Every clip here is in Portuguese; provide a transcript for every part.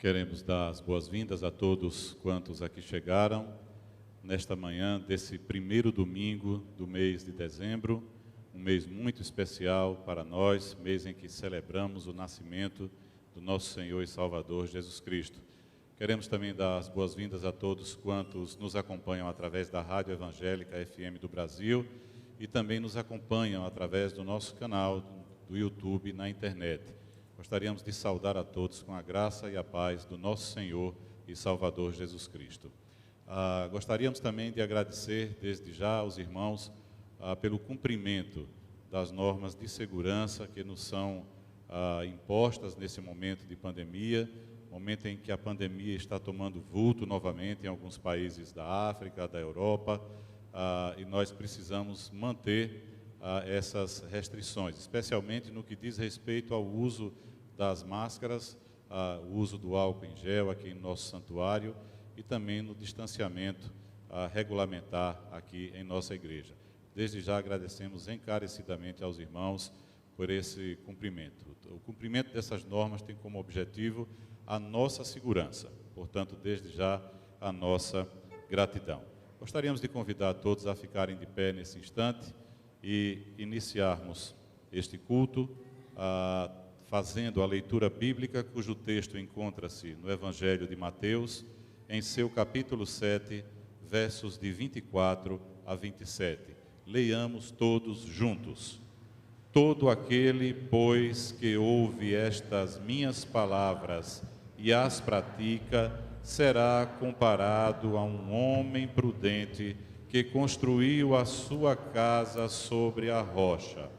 Queremos dar as boas-vindas a todos quantos aqui chegaram nesta manhã desse primeiro domingo do mês de dezembro, um mês muito especial para nós, mês em que celebramos o nascimento do nosso Senhor e Salvador Jesus Cristo. Queremos também dar as boas-vindas a todos quantos nos acompanham através da Rádio Evangélica FM do Brasil e também nos acompanham através do nosso canal do YouTube na internet. Gostaríamos de saudar a todos com a graça e a paz do nosso Senhor e Salvador Jesus Cristo. Gostaríamos também de agradecer desde já aos irmãos pelo cumprimento das normas de segurança que nos são impostas nesse momento de pandemia, momento em que a pandemia está tomando vulto novamente em alguns países da África, da Europa, e nós precisamos manter essas restrições, especialmente no que diz respeito ao uso das máscaras, o uso do álcool em gel aqui em nosso santuário e também no distanciamento regulamentar aqui em nossa igreja. Desde já agradecemos encarecidamente aos irmãos por esse cumprimento. O cumprimento dessas normas tem como objetivo a nossa segurança, portanto, desde já a nossa gratidão. Gostaríamos de convidar todos a ficarem de pé nesse instante e iniciarmos este culto fazendo a leitura bíblica, cujo texto encontra-se no Evangelho de Mateus, em seu capítulo 7, versos de 24 a 27. Leiamos todos juntos. Todo aquele, pois, que ouve estas minhas palavras e as pratica, será comparado a um homem prudente que construiu a sua casa sobre a rocha.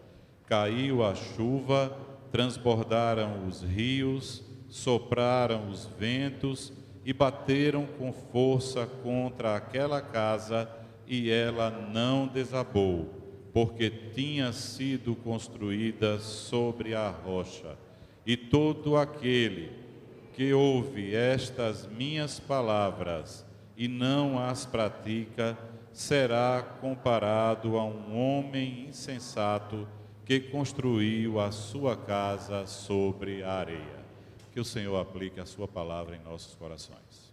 Caiu a chuva, transbordaram os rios, sopraram os ventos e bateram com força contra aquela casa, e ela não desabou, porque tinha sido construída sobre a rocha. E todo aquele que ouve estas minhas palavras e não as pratica, será comparado a um homem insensato que construiu a sua casa sobre a areia. Que o Senhor aplique a sua palavra em nossos corações.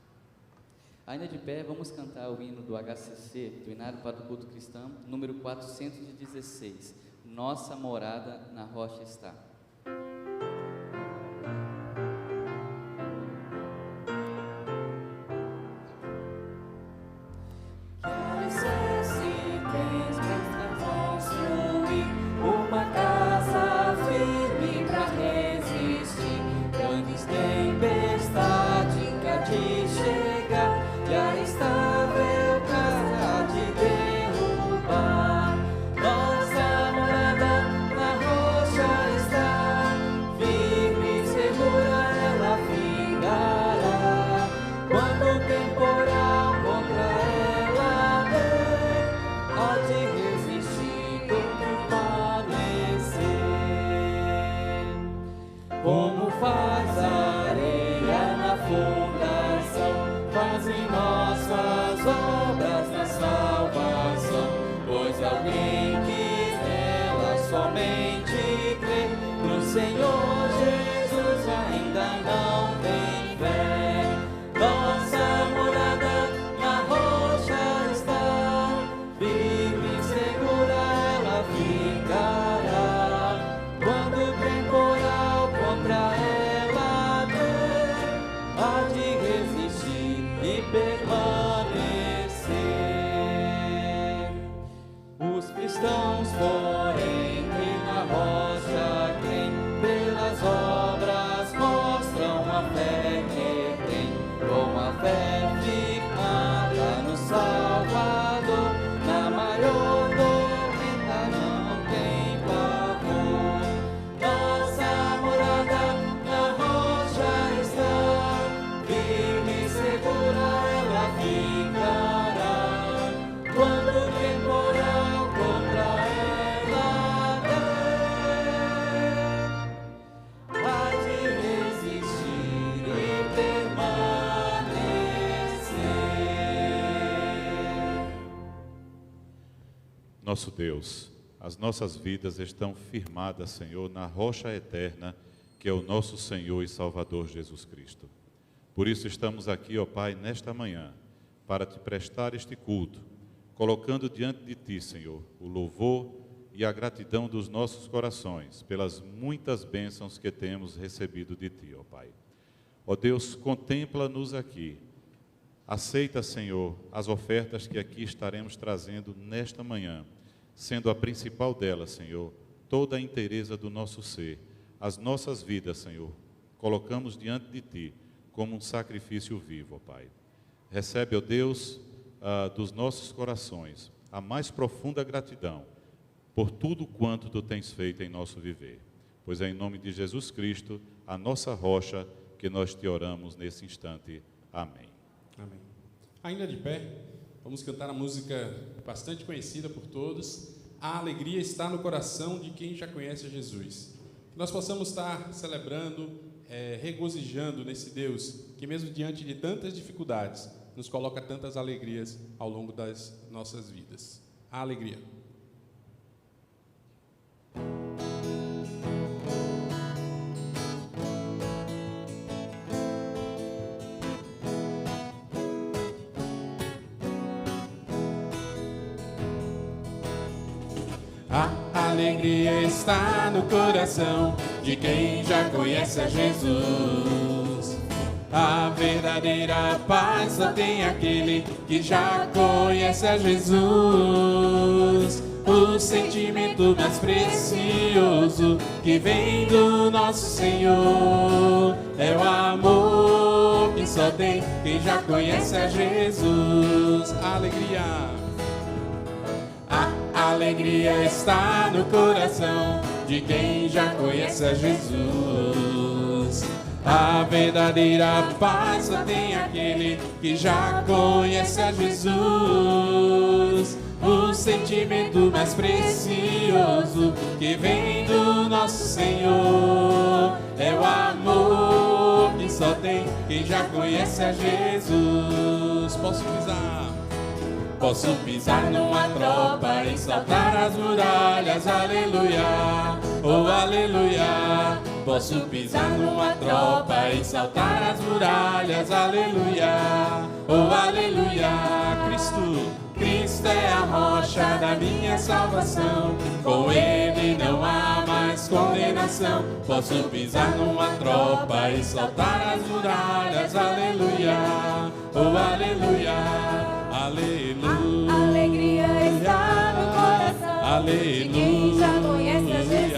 Ainda de pé, vamos cantar o hino do HCC, do Inário para o Culto Cristão, número 416. Nossa morada na rocha está. Nosso Deus, as nossas vidas estão firmadas, Senhor, na rocha eterna, que é o nosso Senhor e Salvador Jesus Cristo. Por isso estamos aqui, ó Pai, nesta manhã, para te prestar este culto, colocando diante de ti, Senhor, o louvor e a gratidão dos nossos corações pelas muitas bênçãos que temos recebido de ti, ó Pai. Ó Deus, contempla-nos aqui. Aceita, Senhor, as ofertas que aqui estaremos trazendo nesta manhã, sendo a principal delas, Senhor, toda a inteireza do nosso ser, as nossas vidas, Senhor, colocamos diante de ti como um sacrifício vivo, ó Pai. Recebe, ó Deus, dos nossos corações a mais profunda gratidão por tudo quanto tu tens feito em nosso viver. Pois é em nome de Jesus Cristo, a nossa rocha, que nós te oramos nesse instante. Amém. Amém. Ainda de pé, vamos cantar a música bastante conhecida por todos. A alegria está no coração de quem já conhece Jesus. Que nós possamos estar celebrando, regozijando nesse Deus que mesmo diante de tantas dificuldades, nos coloca tantas alegrias ao longo das nossas vidas. A alegria. A alegria está no coração de quem já conhece a Jesus. A verdadeira paz só tem aquele que já conhece a Jesus. O sentimento mais precioso que vem do nosso Senhor é o amor que só tem quem já conhece a Jesus. Alegria. A alegria está no coração de quem já conhece a Jesus. A verdadeira paz só tem aquele que já conhece a Jesus. O sentimento mais precioso que vem do nosso Senhor é o amor que só tem quem já conhece a Jesus. Posso pisar numa tropa e saltar as muralhas, aleluia, oh aleluia. Posso pisar numa tropa e saltar as muralhas, aleluia, oh aleluia. Cristo é a rocha da minha salvação, com Ele não há mais condenação. Posso pisar numa tropa e saltar as muralhas, aleluia, oh aleluia. Aleluia. A alegria está no coração de quem já conhece a Jesus.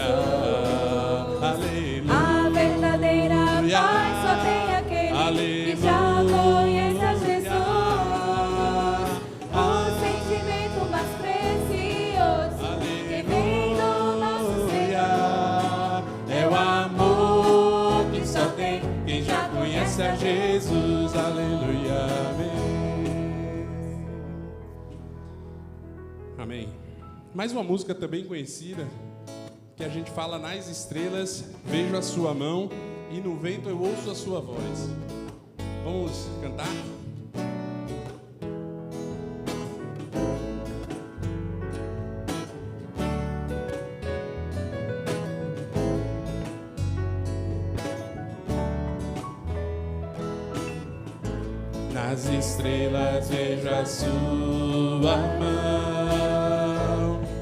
Aleluia. A verdadeira paz só tem aquele que já conhece a Jesus. O sentimento mais precioso que vem do nosso Senhor é o amor que só tem quem já conhece a Jesus. Aleluia. Amém. Amém. Mais uma música também conhecida, que a gente fala: nas estrelas vejo a sua mão e no vento eu ouço a sua voz. Vamos cantar? Nas estrelas vejo a sua mão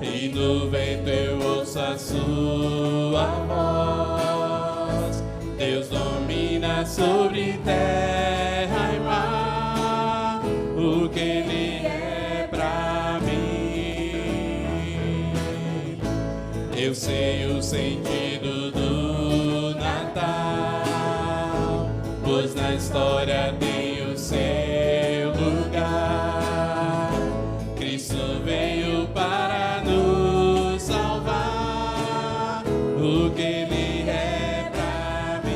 e no vento eu ouço a sua voz. Deus domina sobre terra e mar, o que Ele é pra mim. Eu sei o sentido do Natal, pois na história tem o seu lugar. Cristo veio para nos salvar, o que Ele é pra mim.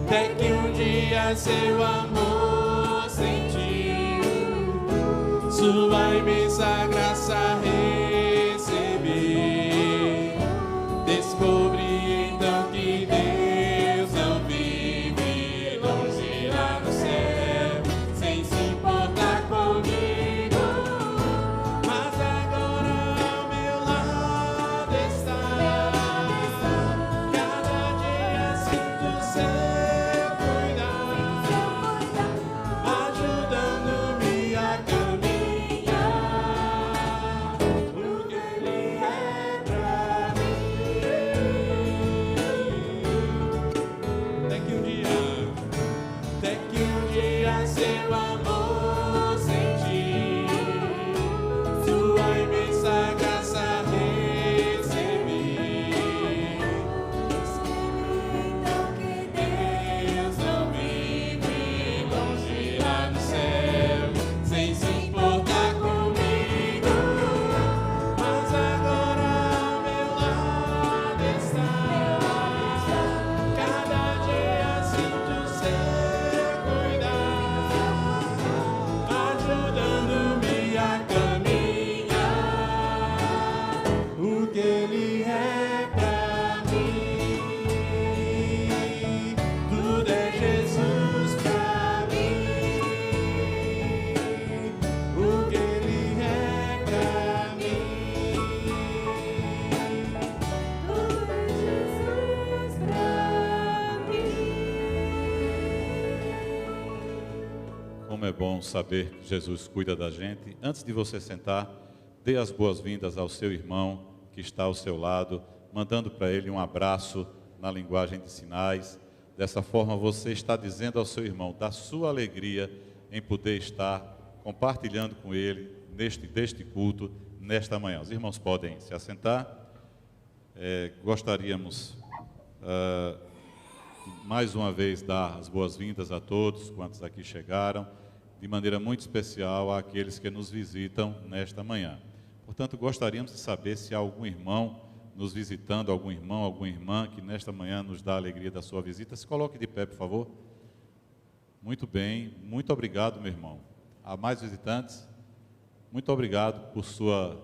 Até que um dia seu amor sentiu, sua imensa graça recebi. Descobri então que Deus não vive longe lá no céu, sem se importar comigo, mas agora ao meu lado está. Cada dia sinto o céu que Ele é pra mim. Tudo é Jesus pra mim. O que Ele é pra mim. Tudo é Jesus pra mim. Como é bom saber que Jesus cuida da gente. Antes de você sentar, dê as boas-vindas ao seu irmão que está ao seu lado, mandando para ele um abraço na linguagem de sinais. Dessa forma, você está dizendo ao seu irmão da sua alegria em poder estar compartilhando com ele deste culto, nesta manhã. Os irmãos podem se assentar. Gostaríamos, mais uma vez, dar as boas-vindas a todos quantos aqui chegaram, de maneira muito especial àqueles que nos visitam nesta manhã. Portanto, gostaríamos de saber se há algum irmão nos visitando, algum irmão, alguma irmã que nesta manhã nos dá a alegria da sua visita. Se coloque de pé, por favor. Muito bem, muito obrigado, meu irmão. Há mais visitantes? Muito obrigado por sua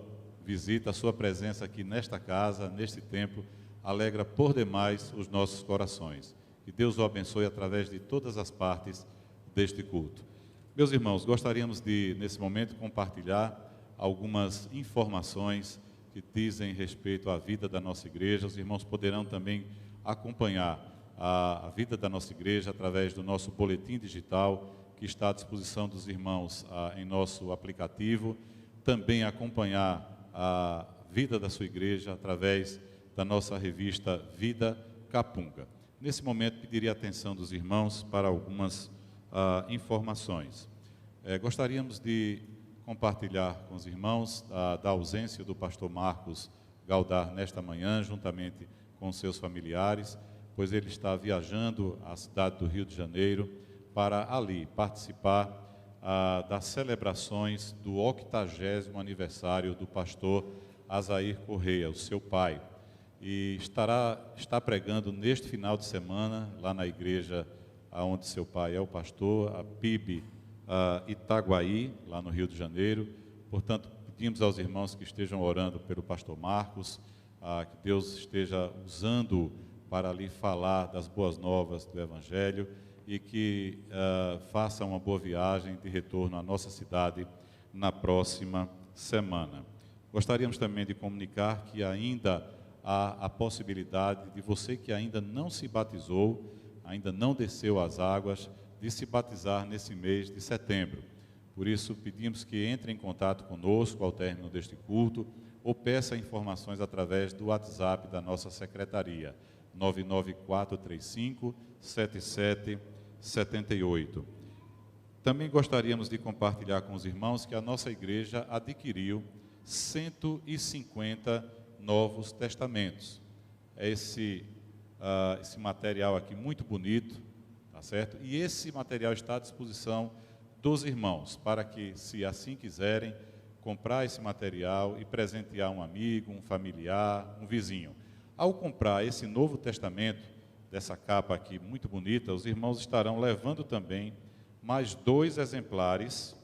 visita, sua presença aqui nesta casa, neste templo. Alegra por demais os nossos corações. Que Deus o abençoe através de todas as partes deste culto. Meus irmãos, gostaríamos de, nesse momento, compartilhar algumas informações que dizem respeito à vida da nossa igreja. Os irmãos poderão também acompanhar a vida da nossa igreja através do nosso boletim digital, que está à disposição dos irmãos em nosso aplicativo. Também acompanhar a vida da sua igreja através da nossa revista Vida Capunga. Nesse momento, pediria a atenção dos irmãos para algumas informações. Gostaríamos de compartilhar com os irmãos da ausência do pastor Marcos Galdar nesta manhã, juntamente com seus familiares, pois ele está viajando à cidade do Rio de Janeiro para ali participar das celebrações do 80º aniversário do pastor Azair Correia, o seu pai. E está pregando neste final de semana, lá na igreja onde seu pai é o pastor, a PIB Itaguaí, lá no Rio de Janeiro. Portanto, pedimos aos irmãos que estejam orando pelo pastor Marcos, que Deus esteja usando para ali falar das boas novas do Evangelho e que faça uma boa viagem de retorno à nossa cidade na próxima semana. Gostaríamos também de comunicar que ainda há a possibilidade de você que ainda não se batizou, ainda não desceu às águas, de se batizar nesse mês de setembro. Por isso, pedimos que entre em contato conosco ao término deste culto ou peça informações através do WhatsApp da nossa secretaria, 99435-7778. Também gostaríamos de compartilhar com os irmãos que a nossa igreja adquiriu 150 Novos Testamentos. É esse material aqui muito bonito, tá certo? E esse material está à disposição dos irmãos, para que, se assim quiserem, comprar esse material e presentear um amigo, um familiar, um vizinho. Ao comprar esse Novo Testamento, dessa capa aqui muito bonita, os irmãos estarão levando também mais 2 exemplares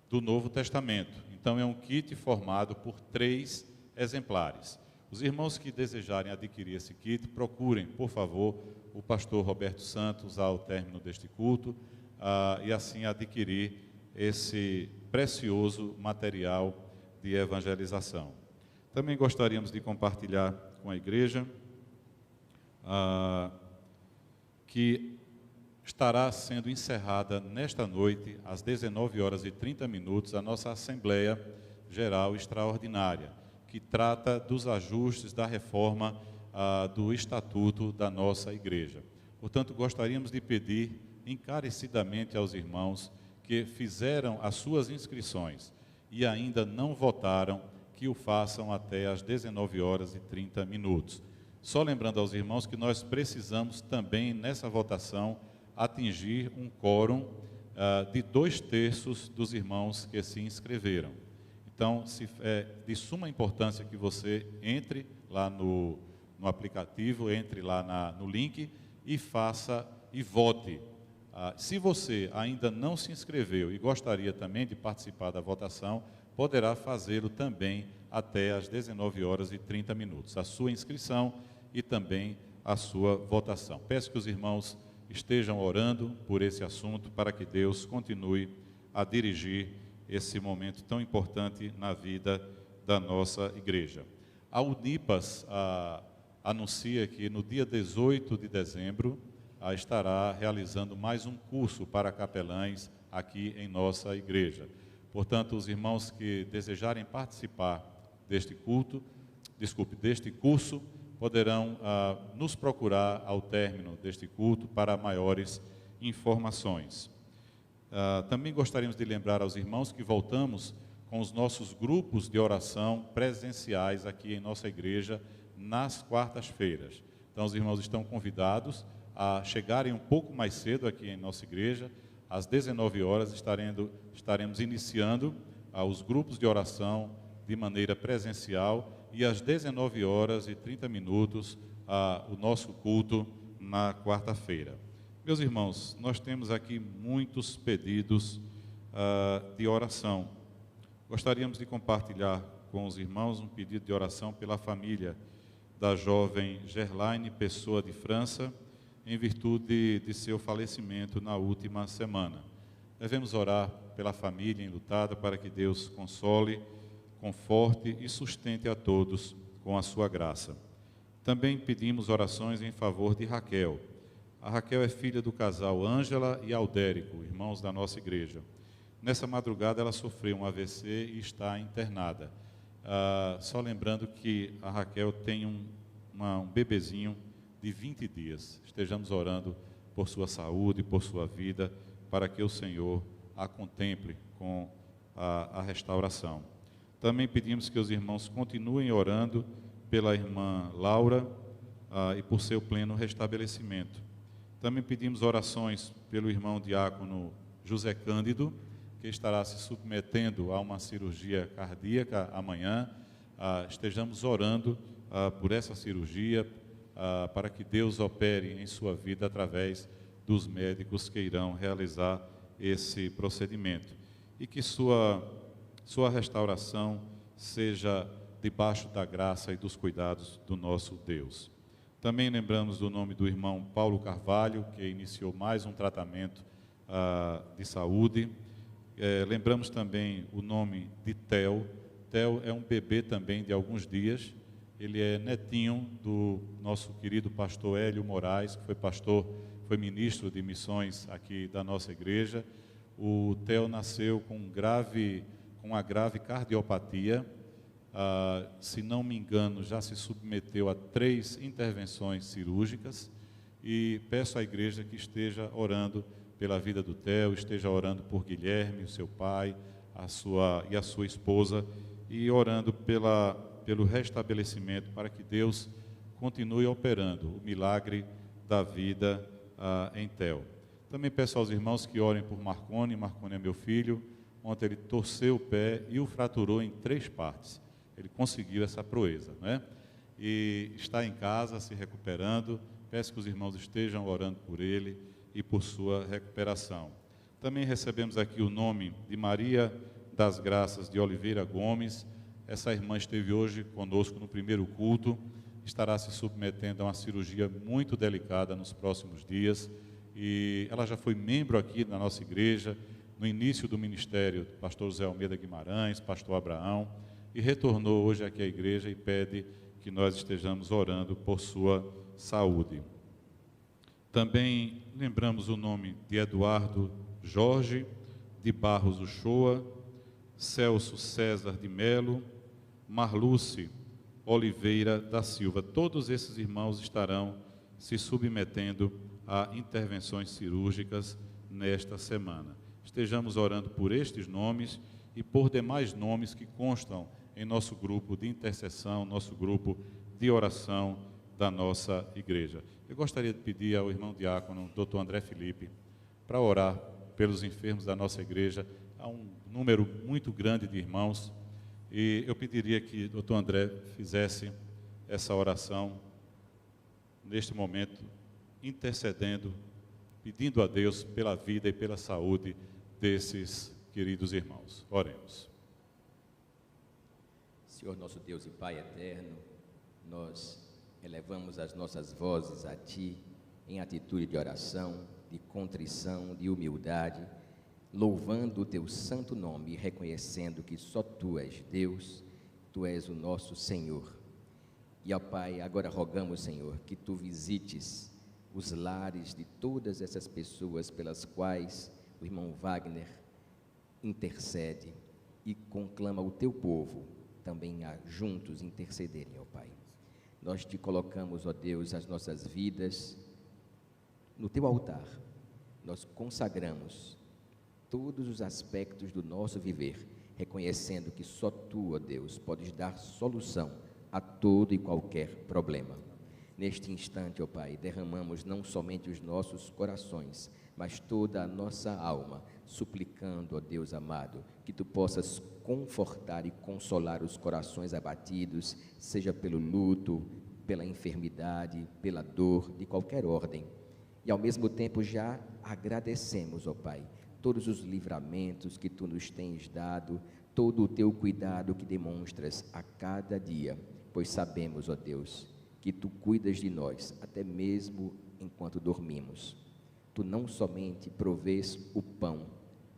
do Novo Testamento. Então, é um kit formado por 3 exemplares. Os irmãos que desejarem adquirir esse kit, procurem, por favor, o pastor Roberto Santos ao término deste culto, e assim adquirir esse precioso material de evangelização. Também gostaríamos de compartilhar com a igreja que estará sendo encerrada nesta noite, às 19h30, a nossa Assembleia Geral Extraordinária, que trata dos ajustes da reforma do Estatuto da nossa igreja. Portanto, gostaríamos de pedir encarecidamente aos irmãos que fizeram as suas inscrições e ainda não votaram, que o façam até às 19h30. Só lembrando aos irmãos que nós precisamos também, nessa votação, atingir um quórum de 2/3 dos irmãos que se inscreveram. Então, é de suma importância que você entre lá no aplicativo, entre lá no link e faça e vote. Se você ainda não se inscreveu e gostaria também de participar da votação, poderá fazê-lo também até às 19h30. A sua inscrição e também a sua votação. Peço que os irmãos estejam orando por esse assunto para que Deus continue a dirigir esse momento tão importante na vida da nossa igreja. A Unipas anuncia que no dia 18 de dezembro estará realizando mais um curso para capelães aqui em nossa igreja. Portanto, os irmãos que desejarem participar deste curso, poderão nos procurar ao término deste culto para maiores informações. Também gostaríamos de lembrar aos irmãos que voltamos com os nossos grupos de oração presenciais aqui em nossa igreja nas quartas-feiras. Então, os irmãos estão convidados a chegarem um pouco mais cedo aqui em nossa igreja. Às 19h estaremos iniciando os grupos de oração de maneira presencial e às 19h30 o nosso culto na quarta-feira. Meus irmãos, nós temos aqui muitos pedidos de oração. Gostaríamos de compartilhar com os irmãos um pedido de oração pela família da jovem Gerlaine Pessoa de França, em virtude de seu falecimento na última semana. Devemos orar pela família enlutada para que Deus console, conforte e sustente a todos com a sua graça. Também pedimos orações em favor de Raquel. A Raquel é filha do casal Ângela e Aldérico, irmãos da nossa igreja. Nessa madrugada ela sofreu um AVC e está internada. Só lembrando que a Raquel tem um bebezinho de 20 dias. Estejamos orando por sua saúde, por sua vida, para que o Senhor a contemple com a restauração. Também pedimos que os irmãos continuem orando pela irmã Laura e por seu pleno restabelecimento. Também pedimos orações pelo irmão diácono José Cândido, que estará se submetendo a uma cirurgia cardíaca amanhã. Estejamos orando por essa cirurgia, para que Deus opere em sua vida através dos médicos que irão realizar esse procedimento. E que sua restauração seja debaixo da graça e dos cuidados do nosso Deus. Também lembramos do nome do irmão Paulo Carvalho, que iniciou mais um tratamento de saúde. Lembramos também o nome de Theo. Theo é um bebê também de alguns dias. Ele é netinho do nosso querido pastor Hélio Moraes, que foi ministro de missões aqui da nossa igreja. O Theo nasceu com uma grave cardiopatia. Se não me engano, já se submeteu a 3 intervenções cirúrgicas. E peço à igreja que esteja orando pela vida do Theo, esteja orando por Guilherme, o seu pai, a sua esposa, e orando pelo restabelecimento, para que Deus continue operando o milagre da vida em Theo. Também peço aos irmãos que orem por Marcone. Marcone é meu filho. Ontem ele torceu o pé e o fraturou em 3 partes. Ele conseguiu essa proeza, né? E está em casa se recuperando. Peço que os irmãos estejam orando por ele e por sua recuperação. Também recebemos aqui o nome de Maria das Graças de Oliveira Gomes. Essa irmã esteve hoje conosco no primeiro culto, estará se submetendo a uma cirurgia muito delicada nos próximos dias, e ela já foi membro aqui na nossa igreja, no início do ministério do pastor José Almeida Guimarães, pastor Abraão, e retornou hoje aqui à igreja e pede que nós estejamos orando por sua saúde. Também lembramos o nome de Eduardo Jorge de Barros Uchoa, Celso César de Melo, Marluce Oliveira da Silva. Todos esses irmãos estarão se submetendo a intervenções cirúrgicas nesta semana. Estejamos orando por estes nomes e por demais nomes que constam em nosso grupo de intercessão, nosso grupo de oração da nossa igreja. Eu gostaria de pedir ao irmão diácono, Dr. André Felipe, para orar pelos enfermos da nossa igreja. Há um número muito grande de irmãos, e eu pediria que o Dr. André fizesse essa oração neste momento, intercedendo, pedindo a Deus pela vida e pela saúde desses queridos irmãos. Oremos. Senhor nosso Deus e Pai eterno, nós elevamos as nossas vozes a Ti em atitude de oração, de contrição, de humildade, louvando o Teu santo nome e reconhecendo que só Tu és Deus, Tu és o nosso Senhor. E, ó Pai, agora rogamos, Senhor, que Tu visites os lares de todas essas pessoas pelas quais o irmão Wagner intercede e conclama o Teu povo também a juntos intercederem, ó Pai. Nós Te colocamos, ó Deus, as nossas vidas no Teu altar. Nós consagramos todos os aspectos do nosso viver, reconhecendo que só Tu, ó Deus, podes dar solução a todo e qualquer problema. Neste instante, ó Pai, derramamos não somente os nossos corações, mas toda a nossa alma, suplicando, ó Deus amado, que Tu possas confortar e consolar os corações abatidos, seja pelo luto, pela enfermidade, pela dor, de qualquer ordem. E ao mesmo tempo já agradecemos, ó Pai, todos os livramentos que Tu nos tens dado, todo o Teu cuidado que demonstras a cada dia, pois sabemos, ó Deus, que Tu cuidas de nós, até mesmo enquanto dormimos. Tu não somente provês o pão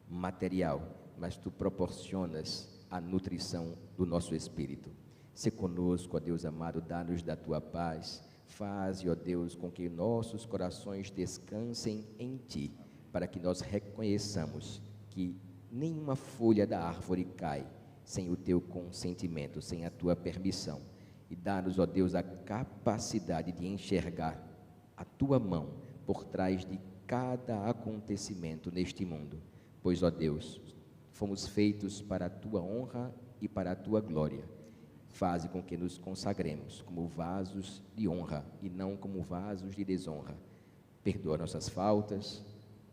material, mas Tu proporcionas a nutrição do nosso espírito. Se conosco, ó Deus amado, dá-nos da Tua paz, faze, ó Deus, com que nossos corações descansem em Ti, para que nós reconheçamos que nenhuma folha da árvore cai sem o Teu consentimento, sem a Tua permissão. E dá-nos, ó Deus, a capacidade de enxergar a Tua mão por trás de cada acontecimento neste mundo, pois, ó Deus, fomos feitos para a Tua honra e para a Tua glória. Faze com que nos consagremos como vasos de honra e não como vasos de desonra. Perdoa nossas faltas,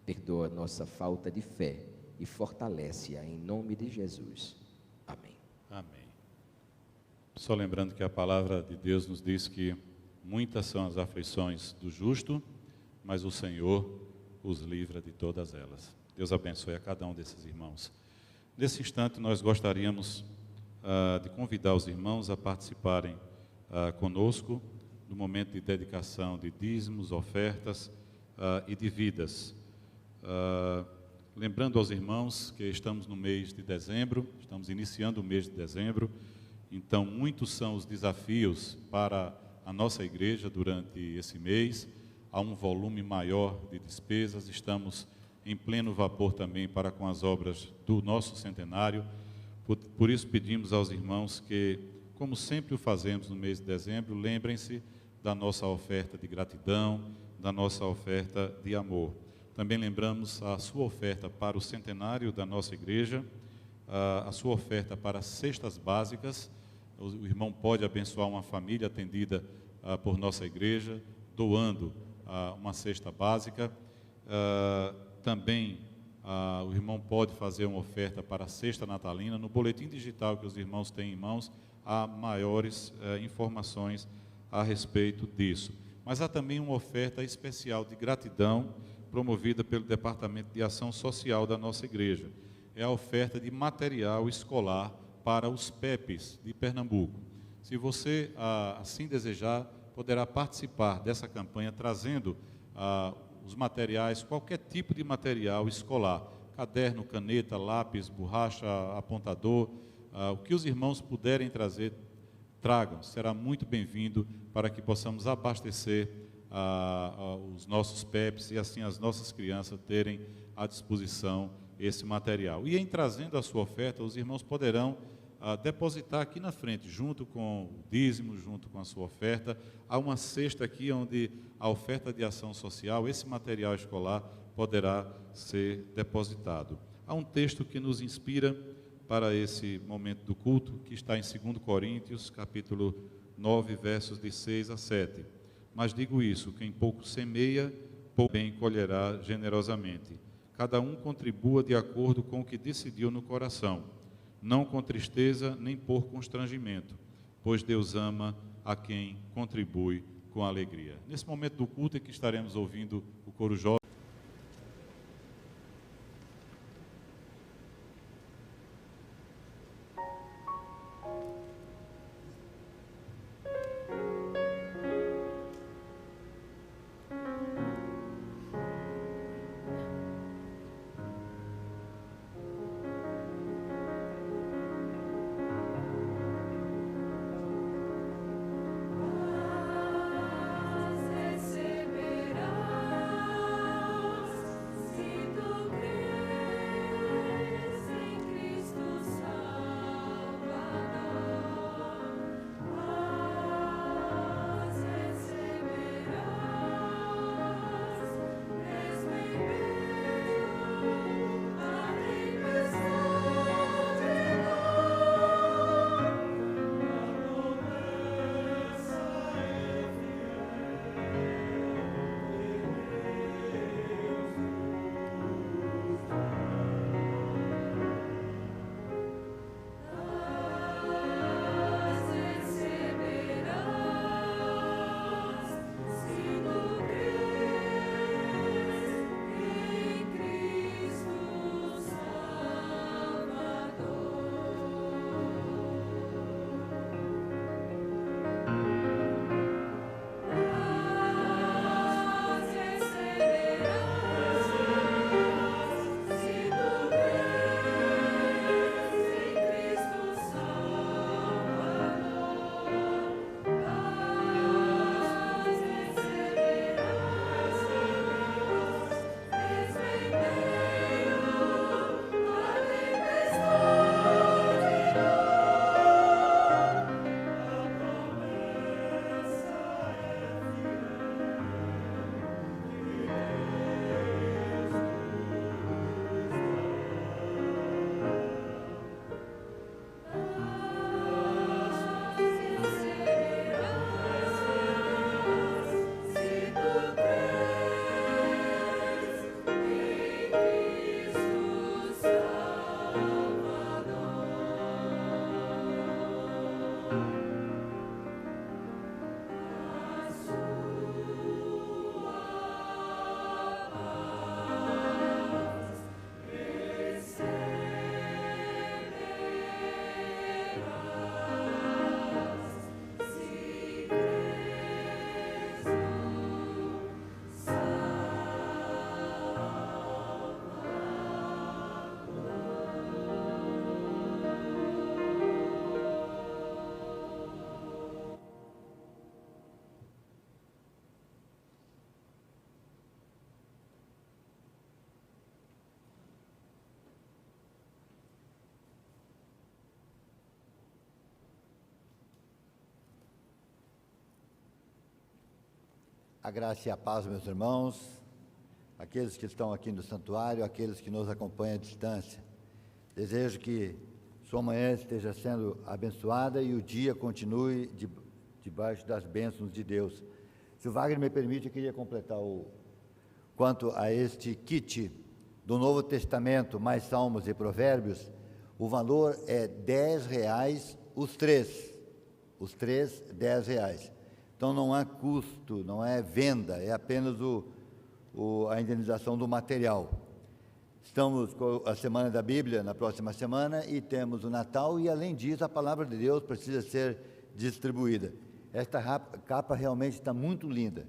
perdoa nossa falta de fé e fortalece-a em nome de Jesus. Amém. Amém. Só lembrando que a palavra de Deus nos diz que muitas são as aflições do justo, mas o Senhor os livra de todas elas. Deus abençoe a cada um desses irmãos. Nesse instante, nós gostaríamos de convidar os irmãos a participarem conosco do momento de dedicação de dízimos, ofertas e de vidas. Lembrando aos irmãos que estamos no mês de dezembro, estamos iniciando o mês de dezembro, então muitos são os desafios para a nossa igreja durante esse mês. Há um volume maior de despesas, estamos em pleno vapor também para com as obras do nosso centenário. Por isso pedimos aos irmãos que, como sempre o fazemos no mês de dezembro, lembrem-se da nossa oferta de gratidão, da nossa oferta de amor. Também lembramos a sua oferta para o centenário da nossa igreja, a sua oferta para cestas básicas. O irmão pode abençoar uma família atendida por nossa igreja, doando uma cesta básica. Também o irmão pode fazer uma oferta para a cesta natalina. No boletim digital que os irmãos têm em mãos, há maiores informações a respeito disso. Mas há também uma oferta especial de gratidão, promovida pelo Departamento de Ação Social da nossa igreja. É a oferta de material escolar para os PEPs de Pernambuco. Se você assim desejar, poderá participar dessa campanha trazendo os materiais, qualquer tipo de material escolar, caderno, caneta, lápis, borracha, apontador, o que os irmãos puderem trazer, tragam, será muito bem-vindo para que possamos abastecer os nossos PEPs e assim as nossas crianças terem à disposição esse material. E em trazendo a sua oferta, os irmãos poderão depositar aqui na frente, junto com o dízimo, junto com a sua oferta. Há uma cesta aqui onde a oferta de ação social, esse material escolar, poderá ser depositado. Há um texto que nos inspira para esse momento do culto, que está em 2 Coríntios, capítulo 9, versos de 6 a 7. Mas digo isso, quem pouco semeia, pouco bem colherá generosamente. Cada um contribua de acordo com o que decidiu no coração, não com tristeza nem por constrangimento, pois Deus ama a quem contribui com alegria. Nesse momento do culto é que estaremos ouvindo o coro jovem. A graça e a paz, meus irmãos, aqueles que estão aqui no santuário, aqueles que nos acompanham à distância. Desejo que sua manhã esteja sendo abençoada e o dia continue debaixo das bênçãos de Deus. Se o Wagner me permite, eu queria completar quanto a este kit do Novo Testamento, mais Salmos e Provérbios. O valor é R$10 os três R$10. Então não há custo, não é venda, é apenas a indenização do material. Estamos com a Semana da Bíblia na próxima semana e temos o Natal e, além disso, a Palavra de Deus precisa ser distribuída. Esta capa realmente está muito linda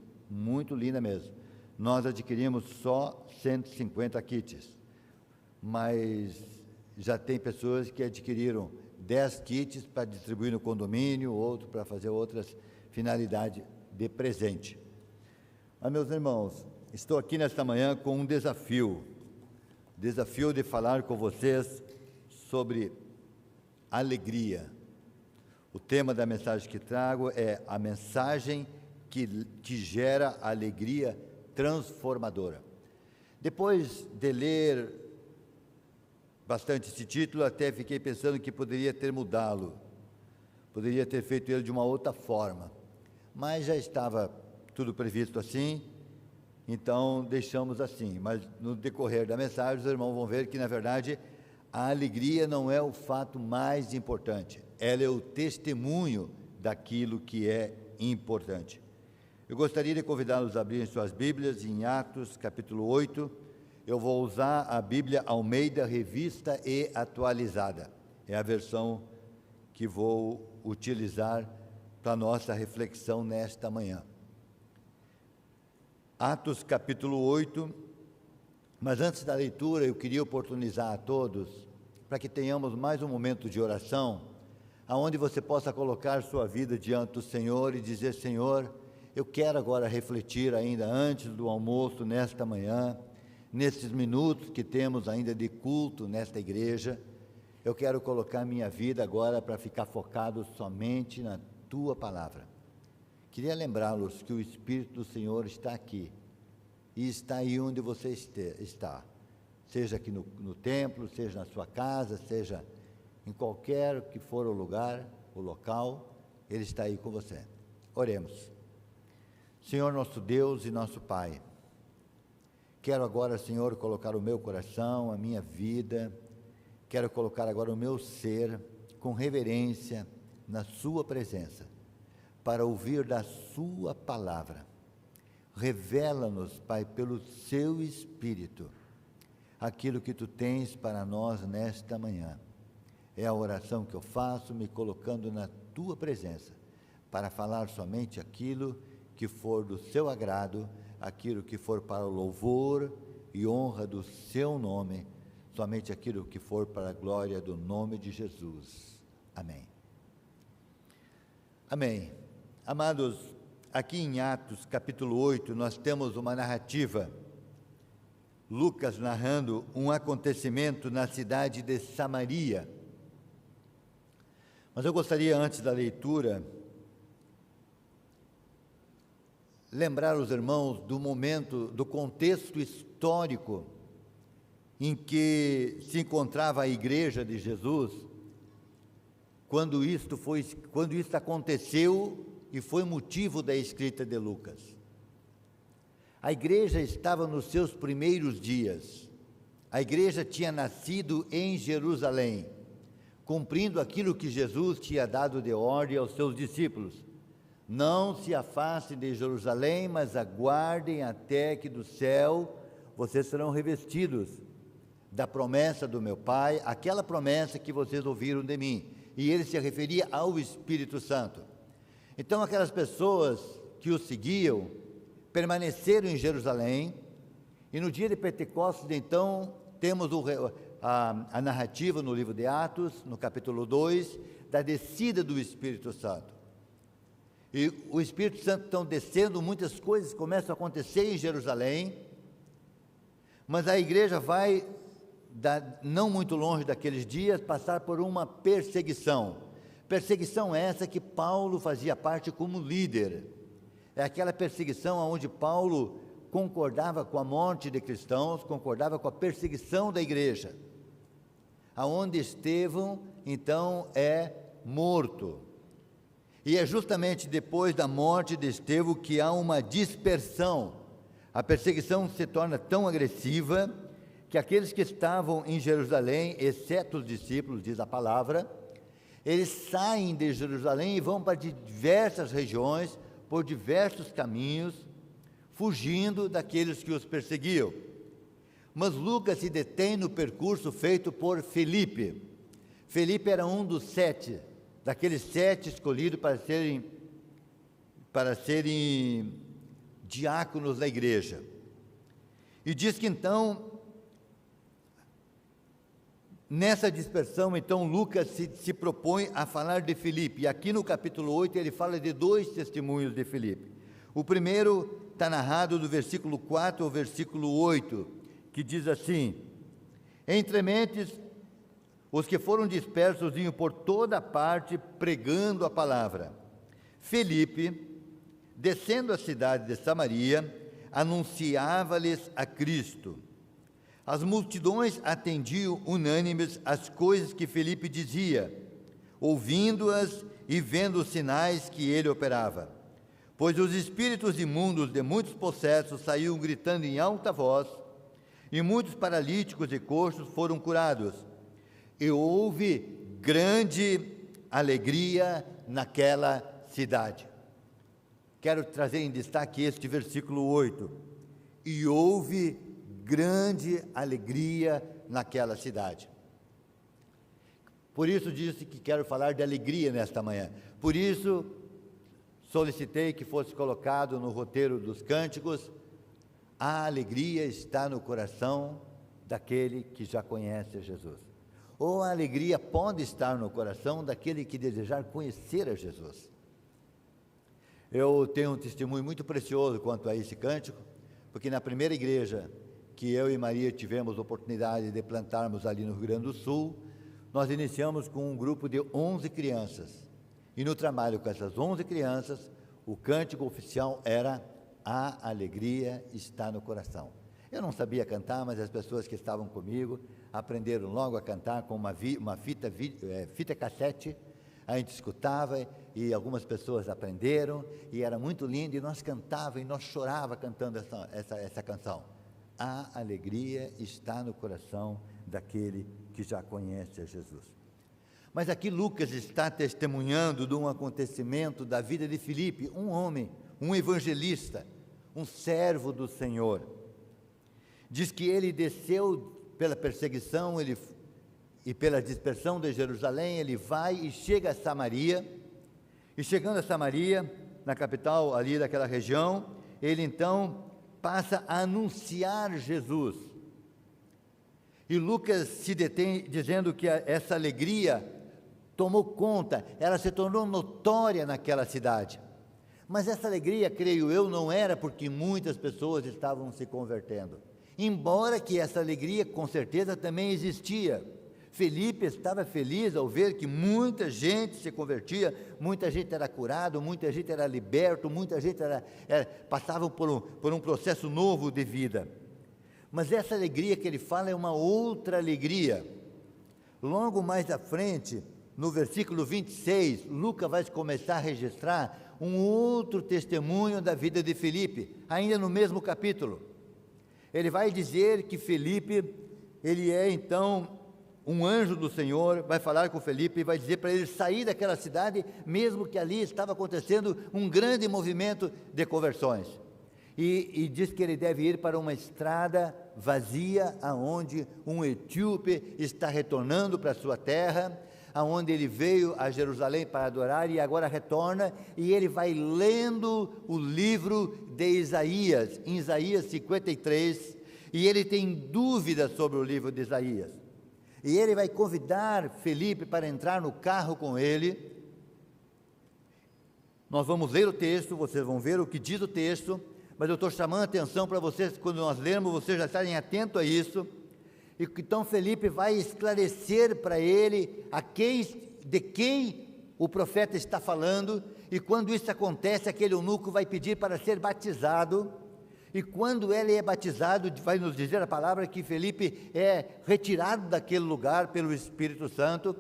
mesmo. Nós adquirimos só 150 kits, mas já tem pessoas que adquiriram 10 kits para distribuir no condomínio, outro para fazer outras finalidades de presente. Mas, meus irmãos, estou aqui nesta manhã com um desafio de falar com vocês sobre alegria. O tema da mensagem que trago é a mensagem que gera alegria transformadora. Depois de ler bastante esse título, até fiquei pensando que poderia ter mudá-lo, poderia ter feito ele de uma outra forma, mas já estava tudo previsto assim, então deixamos assim. Mas no decorrer da mensagem, os irmãos vão ver que, na verdade, a alegria não é o fato mais importante, ela é o testemunho daquilo que é importante. Eu gostaria de convidá-los a abrirem suas Bíblias em Atos, capítulo 8. Eu vou usar a Bíblia Almeida, revista e atualizada. É a versão que vou utilizar para a nossa reflexão nesta manhã. Atos, capítulo 8. Mas antes da leitura, eu queria oportunizar a todos para que tenhamos mais um momento de oração, aonde você possa colocar sua vida diante do Senhor e dizer: Senhor, eu quero agora refletir ainda antes do almoço, nesta manhã, nesses minutos que temos ainda de culto nesta igreja, eu quero colocar minha vida agora para ficar focado somente na Tua Palavra. Queria lembrá-los que o Espírito do Senhor está aqui, e está aí onde você está, seja aqui no templo, seja na sua casa, seja em qualquer que for o lugar, o local, Ele está aí com você. Oremos. Senhor nosso Deus e nosso Pai, quero agora, Senhor, colocar o meu coração, a minha vida, quero colocar agora o meu ser com reverência na Sua presença, para ouvir da Sua palavra. Revela-nos, Pai, pelo Seu Espírito, aquilo que Tu tens para nós nesta manhã. É a oração que eu faço, me colocando na Tua presença, para falar somente aquilo que for do Seu agrado, aquilo que for para o louvor e honra do Seu nome, somente aquilo que for para a glória do nome de Jesus. Amém. Amém. Amados, aqui em Atos, capítulo 8, nós temos uma narrativa, Lucas narrando um acontecimento na cidade de Samaria. Mas eu gostaria, antes da leitura, lembrar os irmãos do momento, do contexto histórico em que se encontrava a igreja de Jesus, quando isto aconteceu e foi motivo da escrita de Lucas. A igreja estava nos seus primeiros dias. A igreja tinha nascido em Jerusalém, cumprindo aquilo que Jesus tinha dado de ordem aos seus discípulos: não se afastem de Jerusalém, mas aguardem até que do céu vocês serão revestidos da promessa do meu Pai, aquela promessa que vocês ouviram de mim. E ele se referia ao Espírito Santo. Então, aquelas pessoas que o seguiam permaneceram em Jerusalém, e no dia de Pentecostes, então, temos a narrativa no livro de Atos, no capítulo 2, da descida do Espírito Santo. E o Espírito Santo então descendo, muitas coisas começam a acontecer em Jerusalém, mas a igreja vai, não muito longe daqueles dias, passar por uma perseguição. Perseguição essa que Paulo fazia parte como líder. É aquela perseguição onde Paulo concordava com a morte de cristãos, concordava com a perseguição da igreja. Aonde Estevão, então, é morto. E é justamente depois da morte de Estevão que há uma dispersão. A perseguição se torna tão agressiva que aqueles que estavam em Jerusalém, exceto os discípulos, diz a palavra, eles saem de Jerusalém e vão para diversas regiões, por diversos caminhos, fugindo daqueles que os perseguiam. Mas Lucas se detém no percurso feito por Felipe. Felipe era um dos 7, daqueles 7 escolhidos para serem diáconos da igreja. E diz que então, nessa dispersão, então Lucas se propõe a falar de Felipe. E aqui no capítulo 8 ele fala de 2 testemunhos de Felipe. O primeiro está narrado do versículo 4 ao versículo 8, que diz assim: entre mentes, os que foram dispersos iam por toda parte pregando a palavra. Felipe, descendo a cidade de Samaria, anunciava-lhes a Cristo. As multidões atendiam unânimes às coisas que Felipe dizia, ouvindo-as e vendo os sinais que ele operava. Pois os espíritos imundos de muitos possessos saíam gritando em alta voz, e muitos paralíticos e coxos foram curados. E houve grande alegria naquela cidade. Quero trazer em destaque este versículo 8. E houve grande alegria naquela cidade. Por isso disse que quero falar de alegria nesta manhã. Por isso solicitei que fosse colocado no roteiro dos cânticos: a alegria está no coração daquele que já conhece Jesus. Ou a alegria pode estar no coração daquele que desejar conhecer a Jesus. Eu tenho um testemunho muito precioso quanto a esse cântico, porque na primeira igreja que eu e Maria tivemos a oportunidade de plantarmos ali no Rio Grande do Sul, nós iniciamos com um grupo de 11 crianças. E no trabalho com essas 11 crianças, o cântico oficial era: a alegria está no coração. Eu não sabia cantar, mas as pessoas que estavam comigo aprenderam logo a cantar com uma fita cassete. A gente escutava e algumas pessoas aprenderam, e era muito lindo, e nós cantávamos e nós chorávamos cantando essa canção. A alegria está no coração daquele que já conhece a Jesus. Mas aqui Lucas está testemunhando de um acontecimento da vida de Filipe, um homem, um evangelista, um servo do Senhor. Diz que ele desceu pela perseguição e pela dispersão de Jerusalém, ele vai e chega a Samaria, e chegando a Samaria, na capital ali daquela região, ele então passa a anunciar Jesus. E Lucas se detém dizendo que essa alegria tomou conta, ela se tornou notória naquela cidade. Mas essa alegria, creio eu, não era porque muitas pessoas estavam se convertendo. Embora que essa alegria com certeza também existia. Felipe estava feliz ao ver que muita gente se convertia, muita gente era curado, muita gente era liberto, muita gente passava por um processo novo de vida. Mas essa alegria que ele fala é uma outra alegria. Logo mais à frente, no versículo 26, Lucas vai começar a registrar um outro testemunho da vida de Felipe, ainda no mesmo capítulo. Ele vai dizer que Felipe, ele é então um anjo do Senhor, vai falar com Felipe e vai dizer para ele sair daquela cidade, mesmo que ali estava acontecendo um grande movimento de conversões. E diz que ele deve ir para uma estrada vazia, aonde um etíope está retornando para a sua terra, aonde ele veio a Jerusalém para adorar e agora retorna, e ele vai lendo o livro de Isaías, em Isaías 53, e ele tem dúvidas sobre o livro de Isaías. E ele vai convidar Felipe para entrar no carro com ele. Nós vamos ler o texto, vocês vão ver o que diz o texto, mas eu estou chamando a atenção para vocês, quando nós lermos, vocês já estarem atentos a isso. E então Felipe vai esclarecer para ele de quem o profeta está falando, e quando isso acontece, aquele eunuco vai pedir para ser batizado, e quando ele é batizado, vai nos dizer a palavra que Felipe é retirado daquele lugar pelo Espírito Santo,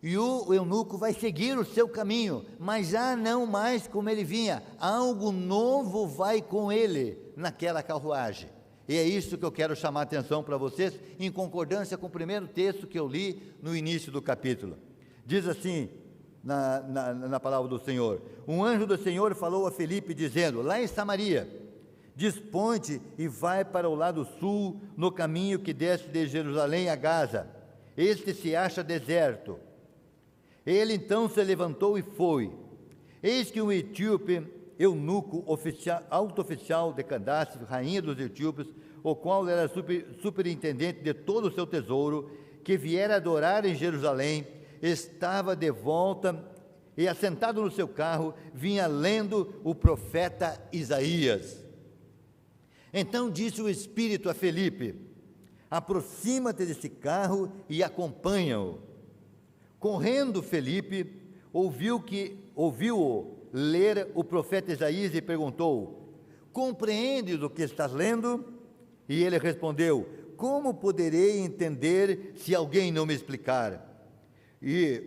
e o eunuco vai seguir o seu caminho, mas já não mais como ele vinha, algo novo vai com ele naquela carruagem. E é isso que eu quero chamar a atenção para vocês, em concordância com o primeiro texto que eu li no início do capítulo. Diz assim, na palavra do Senhor: um anjo do Senhor falou a Felipe, dizendo, lá em Samaria, dispõe-te e vai para o lado sul, no caminho que desce de Jerusalém a Gaza. Este se acha deserto. Ele então se levantou e foi. Eis que um etíope, eunuco, alto oficial de Candace, rainha dos etíopes, o qual era superintendente de todo o seu tesouro, que viera adorar em Jerusalém, estava de volta e, assentado no seu carro, vinha lendo o profeta Isaías. Então disse o Espírito a Felipe: aproxima-te desse carro e acompanha-o. Correndo Felipe, ouviu-o ler o profeta Isaías e perguntou: compreendes o que estás lendo? E ele respondeu: como poderei entender se alguém não me explicar? E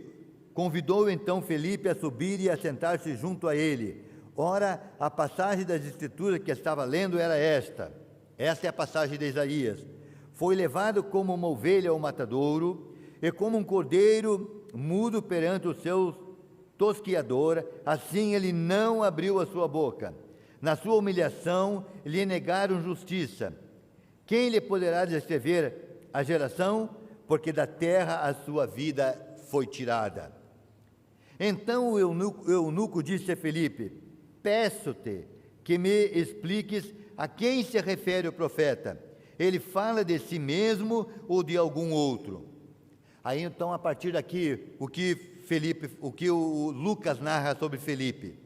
convidou então Felipe a subir e a sentar-se junto a ele. Ora, a passagem das Escrituras que estava lendo era esta. Esta é a passagem de Isaías. Foi levado como uma ovelha ao matadouro, e como um cordeiro mudo perante o seu tosquiador, assim ele não abriu a sua boca. Na sua humilhação lhe negaram justiça. Quem lhe poderá descrever a geração? Porque da terra a sua vida foi tirada. Então o eunuco disse a Felipe: peço-te que me expliques a quem se refere o profeta. Ele fala de si mesmo ou de algum outro? Aí então, a partir daqui, o que o Lucas narra sobre Felipe.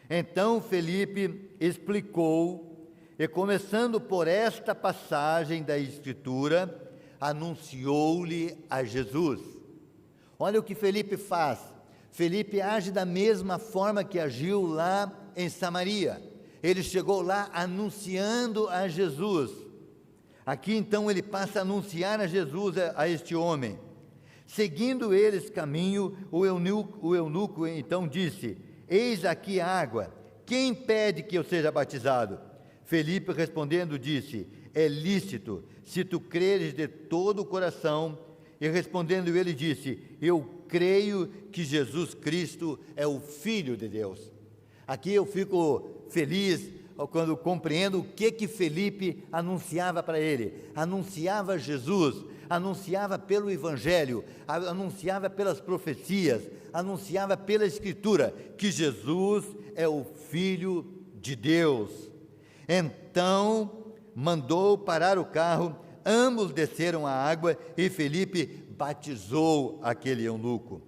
Então Felipe explicou, e começando por esta passagem da Escritura, anunciou-lhe a Jesus. Olha o que Felipe faz. Felipe age da mesma forma que agiu lá em Samaria. Ele chegou lá anunciando a Jesus. Aqui então ele passa a anunciar a Jesus, a este homem. Seguindo eles caminho, o eunuco então disse: eis aqui a água, quem pede que eu seja batizado? Felipe respondendo disse: é lícito, se tu creres de todo o coração. E respondendo ele disse: eu creio que Jesus Cristo é o Filho de Deus. Aqui eu fico feliz quando compreendo o que Felipe anunciava para ele. Anunciava Jesus, anunciava pelo Evangelho, anunciava pelas profecias, anunciava pela Escritura, que Jesus é o Filho de Deus. Então, mandou parar o carro, ambos desceram à água e Felipe batizou aquele eunuco.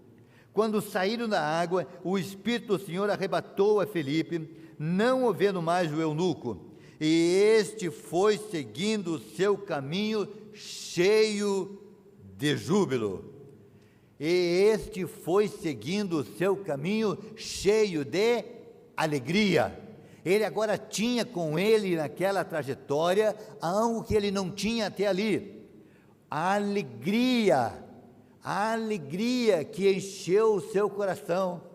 Quando saíram da água, o Espírito do Senhor arrebatou a Felipe, não o vendo mais o eunuco, e este foi seguindo o seu caminho cheio de júbilo. E este foi seguindo o seu caminho cheio de alegria. Ele agora tinha com ele naquela trajetória algo que ele não tinha até ali. A alegria que encheu o seu coração.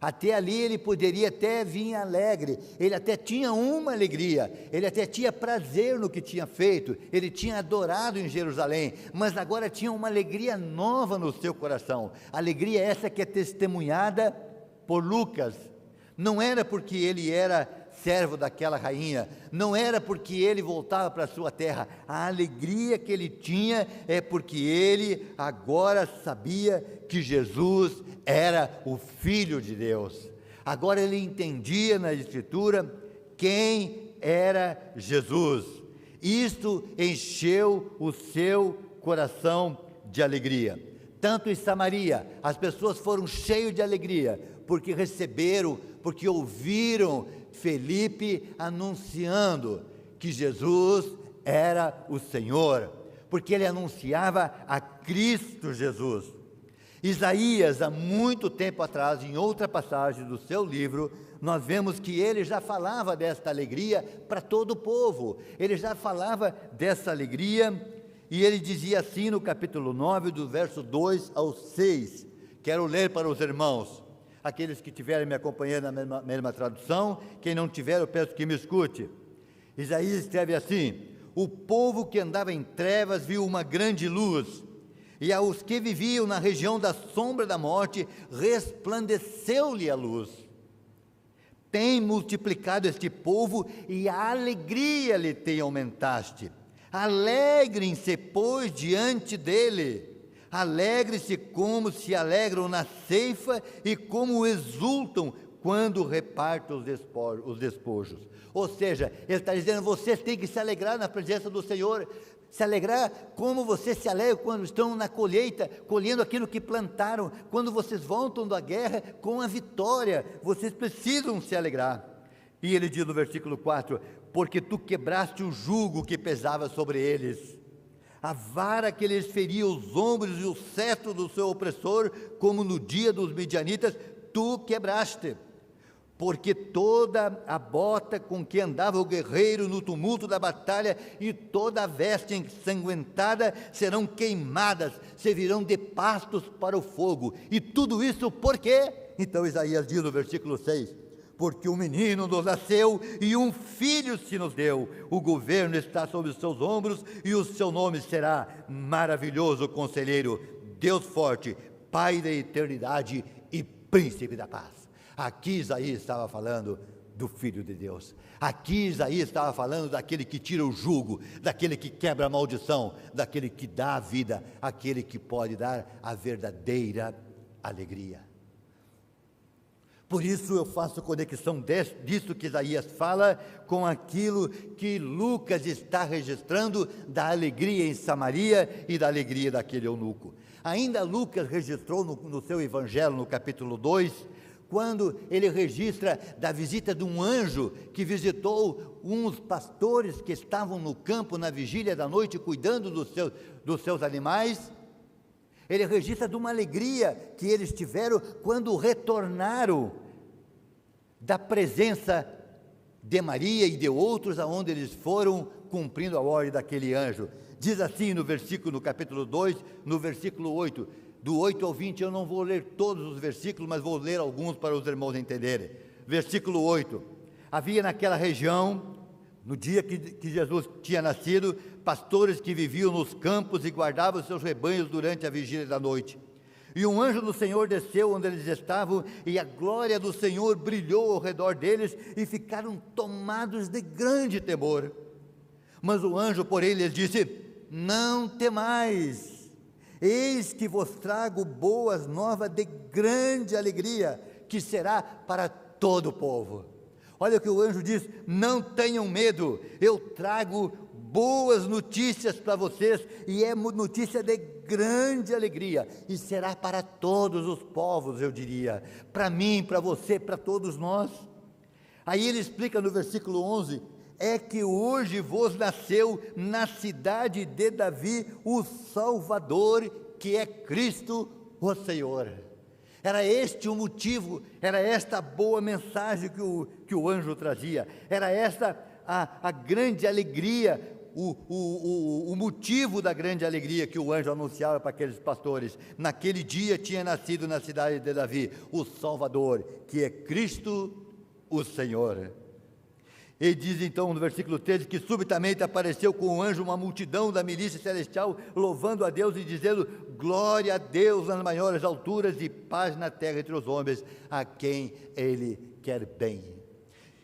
Até ali ele poderia até vir alegre, ele até tinha uma alegria, ele até tinha prazer no que tinha feito, ele tinha adorado em Jerusalém, mas agora tinha uma alegria nova no seu coração. Alegria essa que é testemunhada por Lucas. Não era porque ele era servo daquela rainha, não era porque ele voltava para a sua terra. A alegria que ele tinha é porque ele agora sabia que Jesus era o Filho de Deus. Agora ele entendia na Escritura quem era Jesus. Isto encheu o seu coração de alegria. Tanto em Samaria, as pessoas foram cheias de alegria, porque receberam, porque ouviram Felipe anunciando que Jesus era o Senhor, porque ele anunciava a Cristo Jesus. Isaías, há muito tempo atrás, em outra passagem do seu livro, nós vemos que ele já falava desta alegria para todo o povo. Ele já falava dessa alegria, e ele dizia assim no capítulo 9, do verso 2 ao 6. Quero ler para os irmãos, aqueles que estiverem me acompanhando na mesma tradução. Quem não tiver, eu peço que me escute. Isaías escreve assim: o povo que andava em trevas viu uma grande luz, e aos que viviam na região da sombra da morte, resplandeceu-lhe a luz. Tem multiplicado este povo, e a alegria lhe tem aumentaste. Alegrem-se, pois, diante dele. Alegre-se como se alegram na ceifa, e como exultam quando repartem os despojos. Ou seja, ele está dizendo, vocês têm que se alegrar na presença do Senhor. Se alegrar como você se alegra quando estão na colheita, colhendo aquilo que plantaram. Quando vocês voltam da guerra com a vitória, vocês precisam se alegrar. E ele diz no versículo 4, porque tu quebraste o jugo que pesava sobre eles, a vara que lhes feria os ombros e o cetro do seu opressor, como no dia dos midianitas, tu quebraste. Porque toda a bota com que andava o guerreiro no tumulto da batalha e toda a veste ensanguentada serão queimadas, servirão de pastos para o fogo. E tudo isso por quê? Então Isaías diz no versículo 6, porque um menino nos nasceu e um filho se nos deu, o governo está sobre os seus ombros e o seu nome será Maravilhoso Conselheiro, Deus Forte, Pai da Eternidade e Príncipe da Paz. Aqui Isaías estava falando do Filho de Deus. Aqui Isaías estava falando daquele que tira o jugo, daquele que quebra a maldição, daquele que dá a vida, aquele que pode dar a verdadeira alegria. Por isso eu faço conexão disso que Isaías fala com aquilo que Lucas está registrando da alegria em Samaria e da alegria daquele eunuco. Ainda Lucas registrou no seu evangelho, no capítulo 2, quando ele registra da visita de um anjo que visitou uns pastores que estavam no campo na vigília da noite, cuidando dos seus animais. Ele registra de uma alegria que eles tiveram quando retornaram da presença de Maria e de outros, aonde eles foram cumprindo a ordem daquele anjo. Diz assim no capítulo 2, no versículo 8, do 8 ao 20, eu não vou ler todos os versículos, mas vou ler alguns para os irmãos entenderem. Versículo 8, havia naquela região, no dia que Jesus tinha nascido, pastores que viviam nos campos e guardavam seus rebanhos durante a vigília da noite. E um anjo do Senhor desceu onde eles estavam, e a glória do Senhor brilhou ao redor deles, e ficaram tomados de grande temor. Mas o anjo, porém, lhes disse, não temais, eis que vos trago boas novas de grande alegria, que será para todo o povo. Olha o que o anjo diz, não tenham medo, eu trago boas notícias para vocês, e é notícia de grande alegria, e será para todos os povos, eu diria, para mim, para você, para todos nós. Aí ele explica no versículo 11, é que hoje vos nasceu na cidade de Davi o Salvador, que é Cristo o Senhor. Era este o motivo, era esta boa mensagem que o anjo trazia, era esta a grande alegria, o motivo da grande alegria que o anjo anunciava para aqueles pastores. Naquele dia tinha nascido na cidade de Davi o Salvador, que é Cristo o Senhor. Ele diz então no versículo 13, que subitamente apareceu com o anjo uma multidão da milícia celestial, louvando a Deus e dizendo, glória a Deus nas maiores alturas e paz na terra entre os homens, a quem Ele quer bem.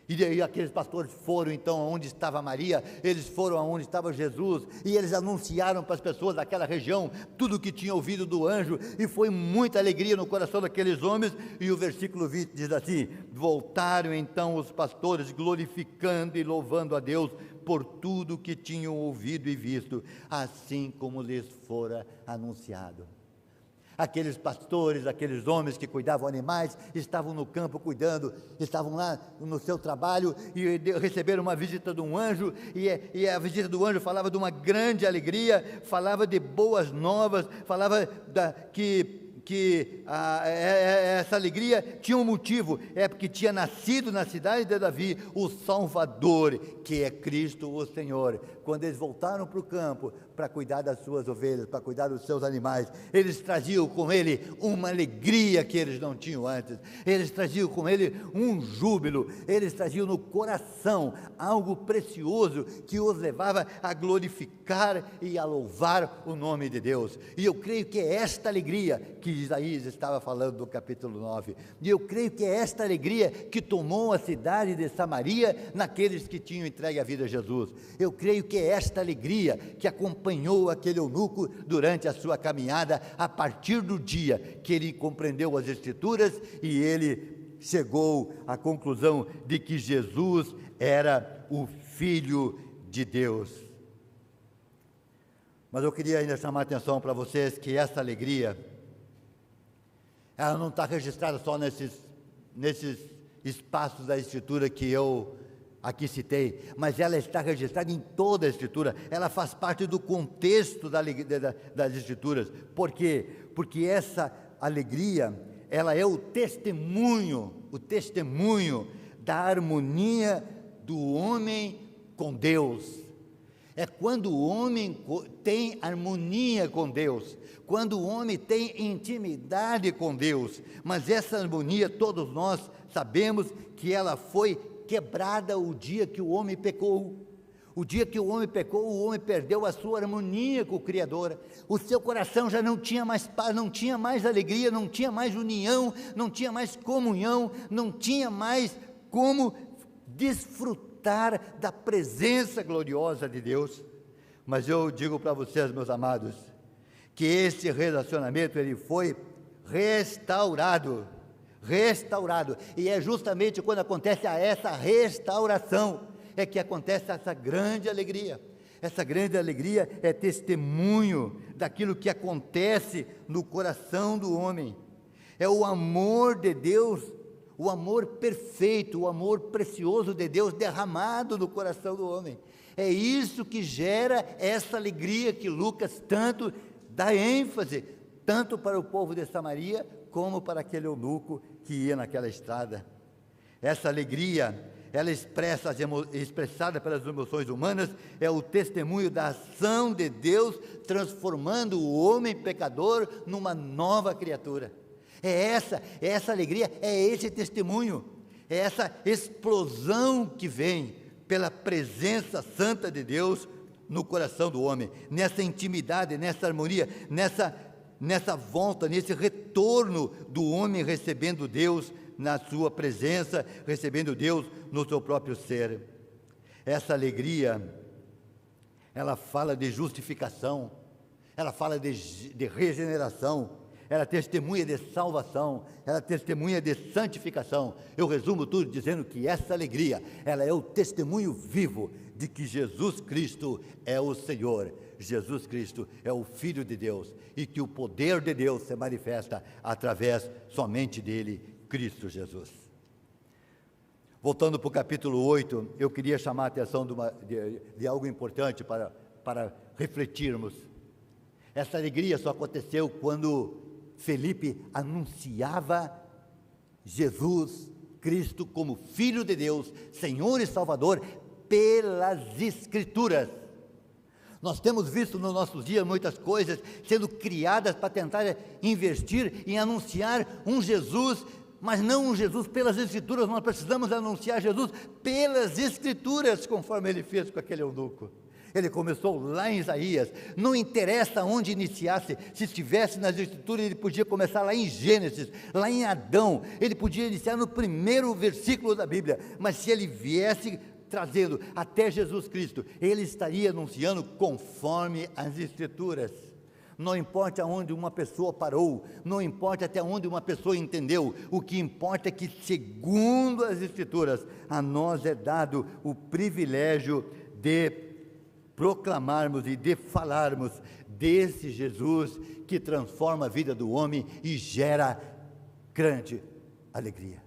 E daí aqueles pastores foram então aonde estava Maria, eles foram aonde estava Jesus, e eles anunciaram para as pessoas daquela região, tudo o que tinham ouvido do anjo, e foi muita alegria no coração daqueles homens, e o versículo 20 diz assim, voltaram então os pastores glorificando e louvando a Deus, por tudo o que tinham ouvido e visto, assim como lhes fora anunciado. Aqueles pastores, aqueles homens que cuidavam animais, estavam no campo cuidando, estavam lá no seu trabalho e receberam uma visita de um anjo, e a visita do anjo falava de uma grande alegria, falava de boas novas, falava que essa alegria tinha um motivo, é porque tinha nascido na cidade de Davi o Salvador, que é Cristo o Senhor. Quando eles voltaram para o campo para cuidar das suas ovelhas, para cuidar dos seus animais, eles traziam com ele uma alegria que eles não tinham antes, eles traziam com ele um júbilo, eles traziam no coração algo precioso que os levava a glorificar e a louvar o nome de Deus. E eu creio que é esta alegria que Isaías estava falando no capítulo 9, e eu creio que é esta alegria que tomou a cidade de Samaria naqueles que tinham entregue a vida a Jesus. Eu creio que é esta alegria que acompanhou aquele eunuco durante a sua caminhada, a partir do dia que ele compreendeu as Escrituras e ele chegou à conclusão de que Jesus era o Filho de Deus. Mas eu queria ainda chamar a atenção para vocês que essa alegria, ela não está registrada só nesses espaços da Escritura que eu aqui citei, mas ela está registrada em toda a Escritura, ela faz parte do contexto das Escrituras. Por quê? Porque essa alegria, ela é o testemunho da harmonia do homem com Deus. É quando o homem tem harmonia com Deus, quando o homem tem intimidade com Deus, mas essa harmonia, todos nós sabemos que ela foi quebrada o dia que o homem pecou. O dia que o homem pecou, o homem perdeu a sua harmonia com o Criador. O seu coração já não tinha mais paz, não tinha mais alegria, não tinha mais união, não tinha mais comunhão, não tinha mais como desfrutar da presença gloriosa de Deus. Mas eu digo para vocês, meus amados, que esse relacionamento ele foi restaurado, e é justamente quando acontece essa restauração, é que acontece essa grande alegria. Essa grande alegria é testemunho daquilo que acontece no coração do homem. É o amor de Deus, o amor perfeito, o amor precioso de Deus derramado no coração do homem. É isso que gera essa alegria que Lucas tanto dá ênfase, tanto para o povo de Samaria, como para aquele eunuco que ia naquela estrada. Essa alegria, ela expressada pelas emoções humanas, é o testemunho da ação de Deus, transformando o homem pecador numa nova criatura. É essa alegria, é esse testemunho, é essa explosão que vem pela presença santa de Deus no coração do homem, nessa intimidade, nessa harmonia, nessa volta, nesse retorno do homem recebendo Deus na sua presença, recebendo Deus no seu próprio ser. Essa alegria, ela fala de justificação, ela fala de regeneração, ela testemunha de salvação, ela testemunha de santificação. Eu resumo tudo dizendo que essa alegria, ela é o testemunho vivo de que Jesus Cristo é o Senhor, Jesus Cristo é o Filho de Deus, e que o poder de Deus se manifesta através somente dele, Cristo Jesus. Voltando para o capítulo 8, eu queria chamar a atenção de algo importante para refletirmos. Essa alegria só aconteceu quando Felipe anunciava Jesus Cristo como Filho de Deus, Senhor e Salvador, pelas Escrituras. Nós temos visto nos nossos dias muitas coisas sendo criadas para tentar investir em anunciar um Jesus, mas não um Jesus pelas Escrituras. Nós precisamos anunciar Jesus pelas Escrituras, conforme ele fez com aquele eunuco. Ele começou lá em Isaías, não interessa onde iniciasse, se estivesse nas Escrituras, ele podia começar lá em Gênesis, lá em Adão, ele podia iniciar no primeiro versículo da Bíblia, mas se ele viesse trazendo até Jesus Cristo, ele estaria anunciando conforme as Escrituras. Não importa onde uma pessoa parou, não importa até onde uma pessoa entendeu, o que importa é que, segundo as Escrituras, a nós é dado o privilégio de proclamarmos e de falarmos desse Jesus que transforma a vida do homem e gera grande alegria.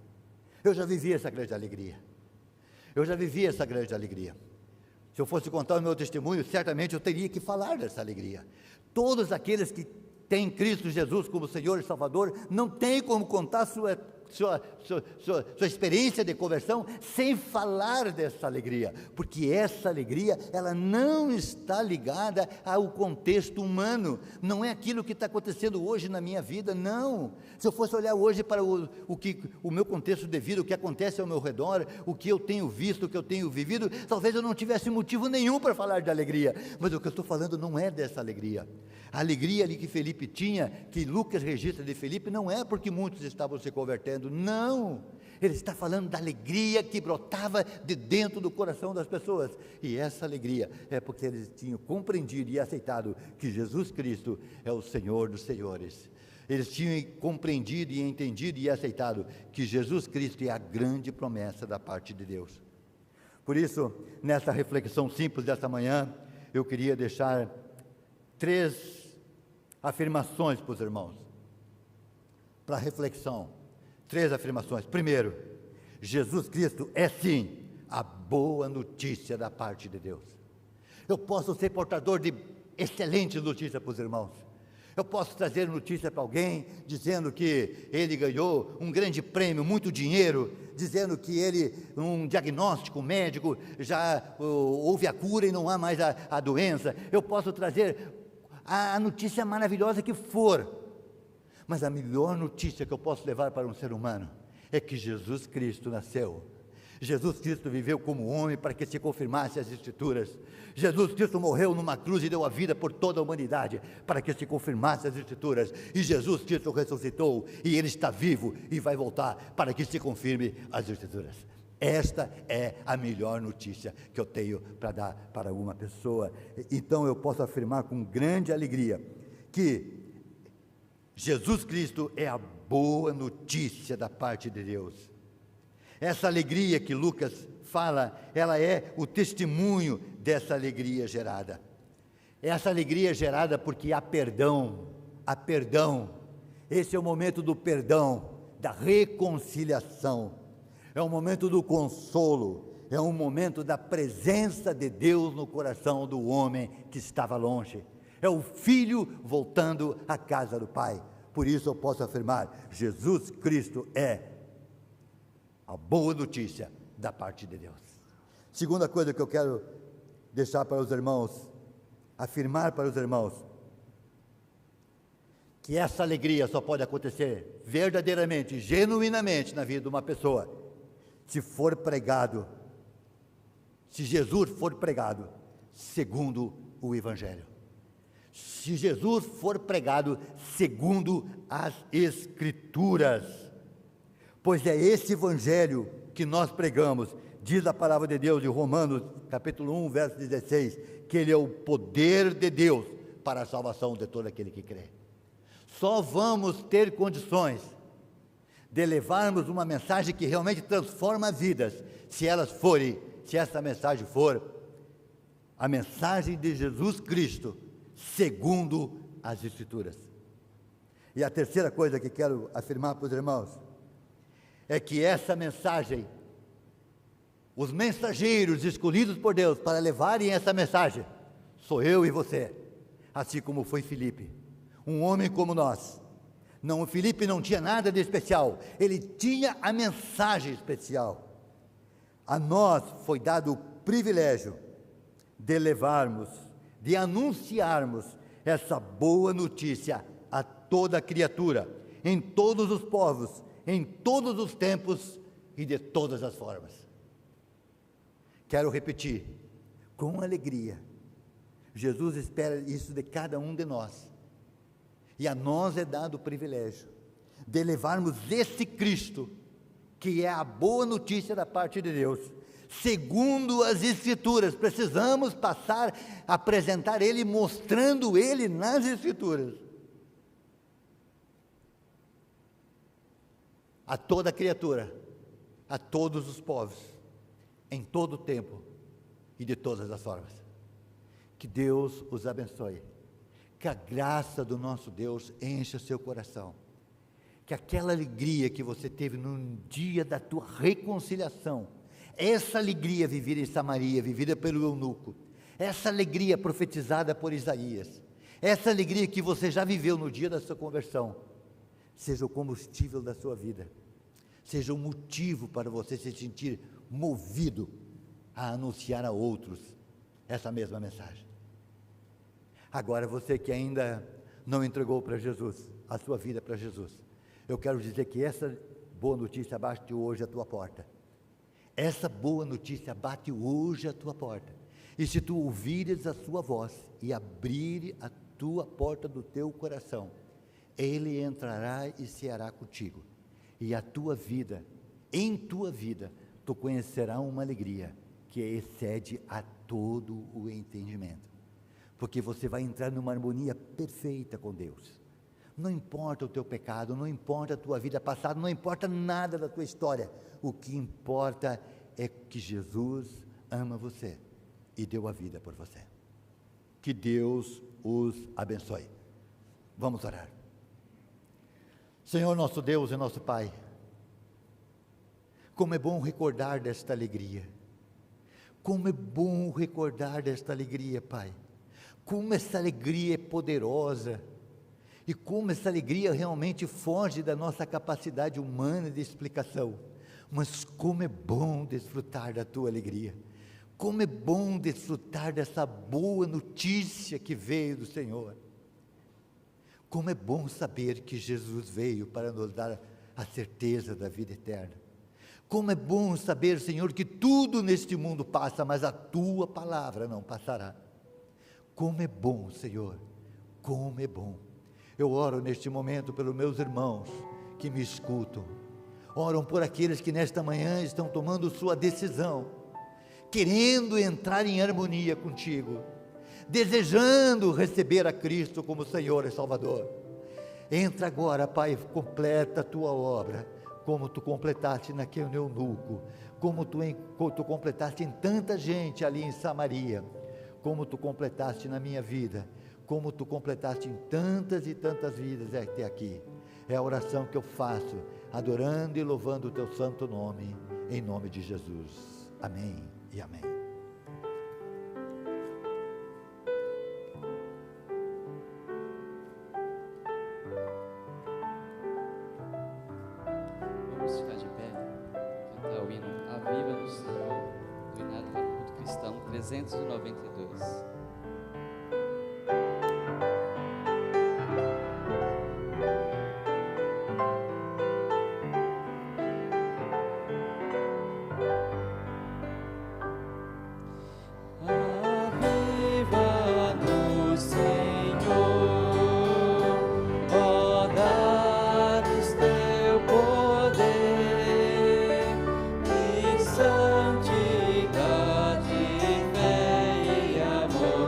Eu já vivi essa grande alegria. Se eu fosse contar o meu testemunho, certamente eu teria que falar dessa alegria. Todos aqueles que tem Cristo Jesus como Senhor e Salvador, não tem como contar sua experiência de conversão sem falar dessa alegria, porque essa alegria, ela não está ligada ao contexto humano, não é aquilo que está acontecendo hoje na minha vida, não. Se eu fosse olhar hoje para o meu contexto de vida, o que acontece ao meu redor, o que eu tenho visto, o que eu tenho vivido, talvez eu não tivesse motivo nenhum para falar de alegria, mas o que eu estou falando não é dessa alegria. A alegria ali que Felipe tinha, que Lucas registra de Felipe, não é porque muitos estavam se convertendo, não, ele está falando da alegria que brotava de dentro do coração das pessoas, e essa alegria é porque eles tinham compreendido e aceitado que Jesus Cristo é o Senhor dos Senhores, eles tinham compreendido e entendido e aceitado que Jesus Cristo é a grande promessa da parte de Deus. Por isso, nessa reflexão simples desta manhã, eu queria deixar 3 afirmações para os irmãos, para reflexão. 3 afirmações. Primeiro, Jesus Cristo é sim a boa notícia da parte de Deus. Eu posso ser portador de excelentes notícias para os irmãos. Eu posso trazer notícia para alguém, dizendo que ele ganhou um grande prêmio, muito dinheiro, dizendo que ele, um diagnóstico médico, já houve a cura e não há mais a doença. Eu posso trazer a notícia maravilhosa que for, mas a melhor notícia que eu posso levar para um ser humano é que Jesus Cristo nasceu. Jesus Cristo viveu como homem para que se confirmasse as Escrituras. Jesus Cristo morreu numa cruz e deu a vida por toda a humanidade para que se confirmasse as Escrituras. E Jesus Cristo ressuscitou e Ele está vivo e vai voltar para que se confirme as Escrituras. Esta é a melhor notícia que eu tenho para dar para uma pessoa. Então eu posso afirmar com grande alegria que Jesus Cristo é a boa notícia da parte de Deus. Essa alegria que Lucas fala, ela é o testemunho dessa alegria gerada. Essa alegria é gerada porque há perdão, esse é o momento do perdão, da reconciliação, é o momento do consolo, é um momento da presença de Deus no coração do homem que estava longe, é o filho voltando à casa do Pai. Por isso eu posso afirmar, Jesus Cristo é a boa notícia da parte de Deus. Segunda coisa que eu quero deixar para os irmãos, afirmar para os irmãos, que essa alegria só pode acontecer verdadeiramente, genuinamente na vida de uma pessoa, se for pregado, se Jesus for pregado segundo o Evangelho. Se Jesus for pregado segundo as Escrituras, pois é esse Evangelho que nós pregamos, diz a palavra de Deus em Romanos, capítulo 1, verso 16, que ele é o poder de Deus para a salvação de todo aquele que crê. Só vamos ter condições de levarmos uma mensagem que realmente transforma vidas, se essa mensagem for a mensagem de Jesus Cristo, segundo as Escrituras. E a terceira coisa que quero afirmar para os irmãos, é que essa mensagem, os mensageiros escolhidos por Deus para levarem essa mensagem, sou eu e você, assim como foi Filipe, um homem como nós. Não, Filipe não tinha nada de especial, ele tinha a mensagem especial. A nós foi dado o privilégio de levarmos, de anunciarmos essa boa notícia a toda criatura, em todos os povos, em todos os tempos e de todas as formas. Quero repetir, com alegria, Jesus espera isso de cada um de nós, e a nós é dado o privilégio de levarmos esse Cristo, que é a boa notícia da parte de Deus, segundo as Escrituras. Precisamos passar a apresentar Ele, mostrando Ele nas Escrituras, a toda criatura, a todos os povos, em todo o tempo e de todas as formas. Que Deus os abençoe, que a graça do nosso Deus encha seu coração, que aquela alegria que você teve no dia da tua reconciliação, essa alegria vivida em Samaria, vivida pelo eunuco, essa alegria profetizada por Isaías, essa alegria que você já viveu no dia da sua conversão, seja o combustível da sua vida, seja um motivo para você se sentir movido a anunciar a outros essa mesma mensagem. Agora, você que ainda não entregou para Jesus, a sua vida para Jesus, eu quero dizer que essa boa notícia bate hoje à tua porta. Essa boa notícia bate hoje à tua porta. E se tu ouvires a sua voz e abrir a tua porta do teu coração, Ele entrará e ceará contigo. E a tua vida, em tua vida, tu conhecerás uma alegria que excede a todo o entendimento. Porque você vai entrar numa harmonia perfeita com Deus. Não importa o teu pecado, não importa a tua vida passada, não importa nada da tua história. O que importa é que Jesus ama você e deu a vida por você. Que Deus os abençoe. Vamos orar. Senhor nosso Deus e nosso Pai, como é bom recordar desta alegria. Como é bom recordar desta alegria, Pai. Como essa alegria é poderosa. E como essa alegria realmente foge da nossa capacidade humana de explicação. Mas como é bom desfrutar da tua alegria. Como é bom desfrutar dessa boa notícia que veio do Senhor. Como é bom saber que Jesus veio para nos dar a certeza da vida eterna. Como é bom saber, Senhor, que tudo neste mundo passa, mas a tua palavra não passará. Como é bom, Senhor, como é bom. Eu oro neste momento pelos meus irmãos que me escutam. Oram por aqueles que nesta manhã estão tomando sua decisão, querendo entrar em harmonia contigo, desejando receber a Cristo como Senhor e Salvador. Entra agora, Pai, completa a tua obra, como tu completaste naquele eunuco, como tu completaste em tanta gente ali em Samaria, como tu completaste na minha vida, como tu completaste em tantas e tantas vidas até aqui. É a oração que eu faço, adorando e louvando o teu santo nome, em nome de Jesus. Amém e amém. Vamos ficar de pé, cantar o hino Aviva no Senhor, do Inário para o Culto Cristão 392. Santidade, fé e amor.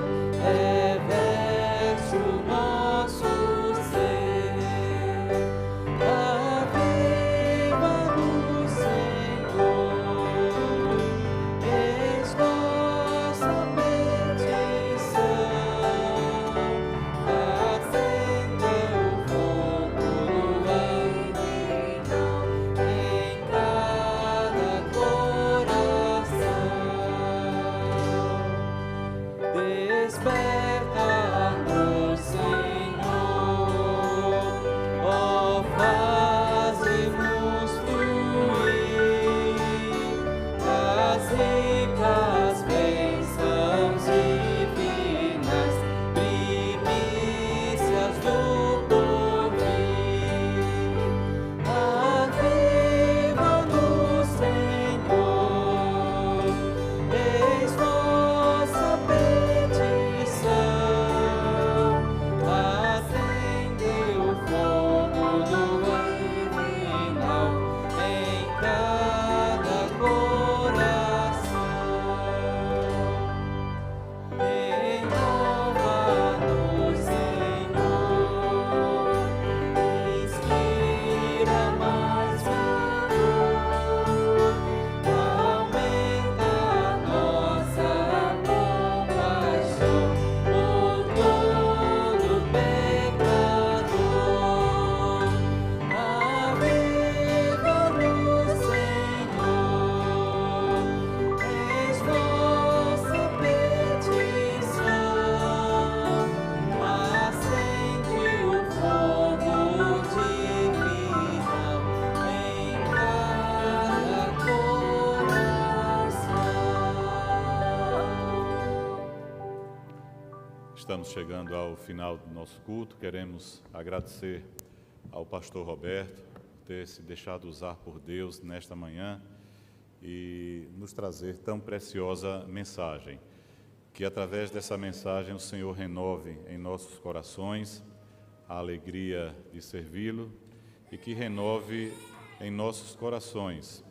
Estamos chegando ao final do nosso culto. Queremos agradecer ao pastor Roberto por ter se deixado usar por Deus nesta manhã e nos trazer tão preciosa mensagem. Que através dessa mensagem o Senhor renove em nossos corações a alegria de servi-lo e que renove em nossos corações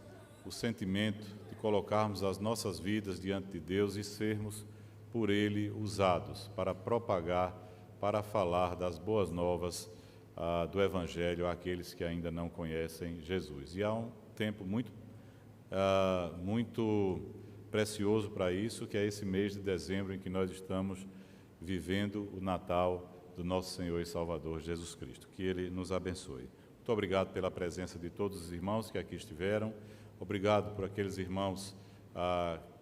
o sentimento de colocarmos as nossas vidas diante de Deus e sermos por Ele usados para propagar, para falar das boas novas do Evangelho àqueles que ainda não conhecem Jesus. E há um tempo muito precioso para isso, que é esse mês de dezembro em que nós estamos vivendo o Natal do nosso Senhor e Salvador Jesus Cristo. Que Ele nos abençoe. Muito obrigado pela presença de todos os irmãos que aqui estiveram. Obrigado por aqueles irmãos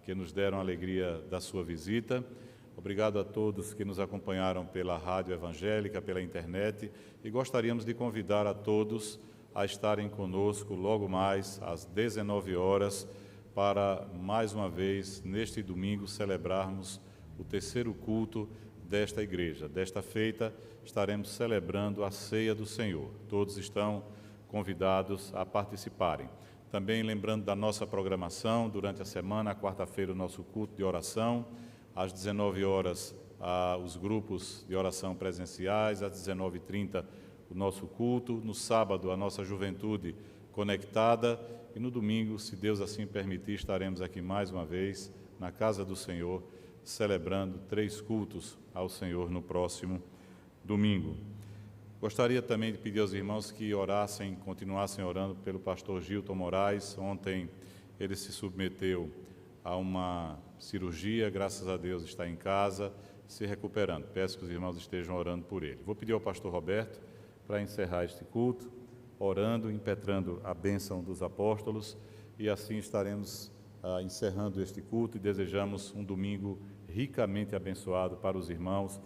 que nos deram a alegria da sua visita. Obrigado a todos que nos acompanharam pela rádio evangélica, pela internet, e gostaríamos de convidar a todos a estarem conosco logo mais às 19 horas para, mais uma vez, neste domingo, celebrarmos o terceiro culto desta igreja. Desta feita, estaremos celebrando a ceia do Senhor. Todos estão convidados a participarem. Também lembrando da nossa programação, durante a semana, quarta-feira, o nosso culto de oração, às 19 horas, os grupos de oração presenciais, às 19h30, o nosso culto, no sábado, a nossa juventude conectada, e no domingo, se Deus assim permitir, estaremos aqui mais uma vez, na casa do Senhor, celebrando 3 cultos ao Senhor no próximo domingo. Gostaria também de pedir aos irmãos que orassem, continuassem orando pelo pastor Gilton Moraes. Ontem ele se submeteu a uma cirurgia, graças a Deus está em casa, se recuperando. Peço que os irmãos estejam orando por ele. Vou pedir ao pastor Roberto para encerrar este culto, orando, impetrando a bênção dos apóstolos, e assim estaremos encerrando este culto e desejamos um domingo ricamente abençoado para os irmãos,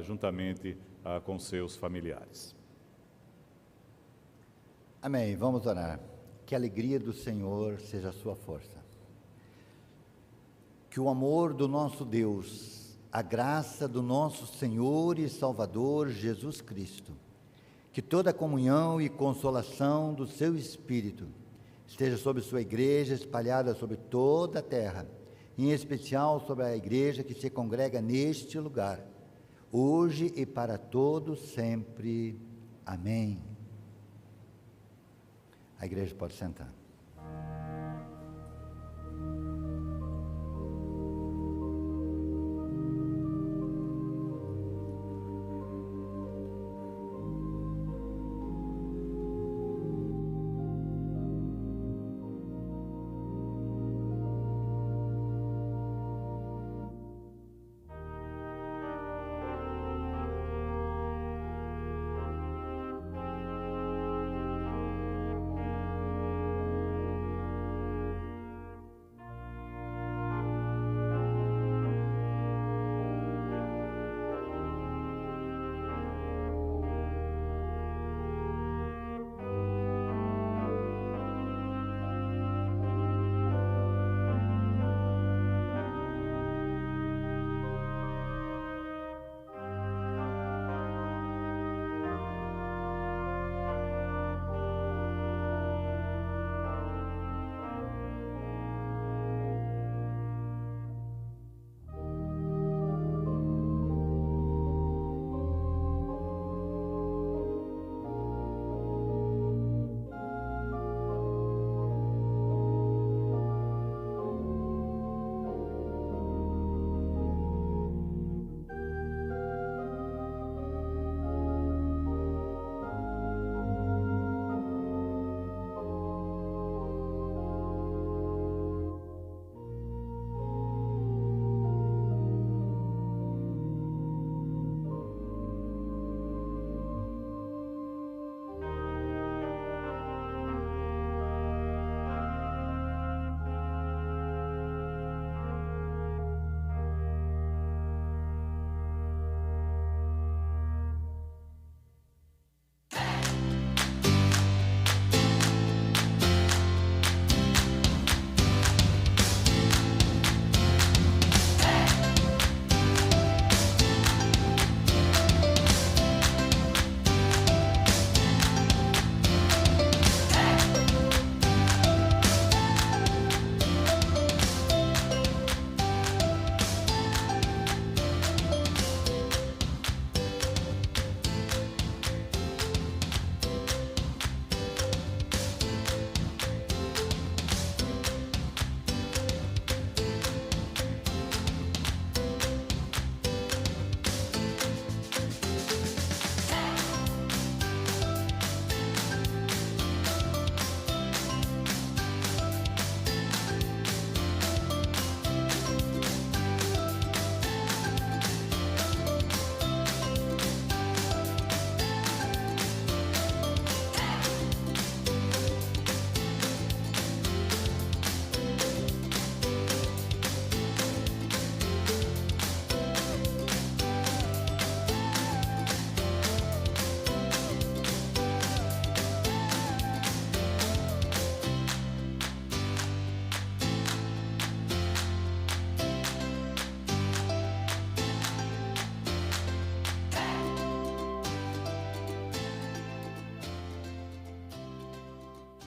juntamente com seus familiares. Amém. Vamos orar. Que a alegria do Senhor seja a sua força. Que o amor do nosso Deus, a graça do nosso Senhor e Salvador Jesus Cristo, que toda a comunhão e consolação do seu Espírito esteja sobre sua igreja, espalhada sobre toda a terra, em especial sobre a igreja que se congrega neste lugar, hoje e para todos sempre. Amém. A igreja pode sentar.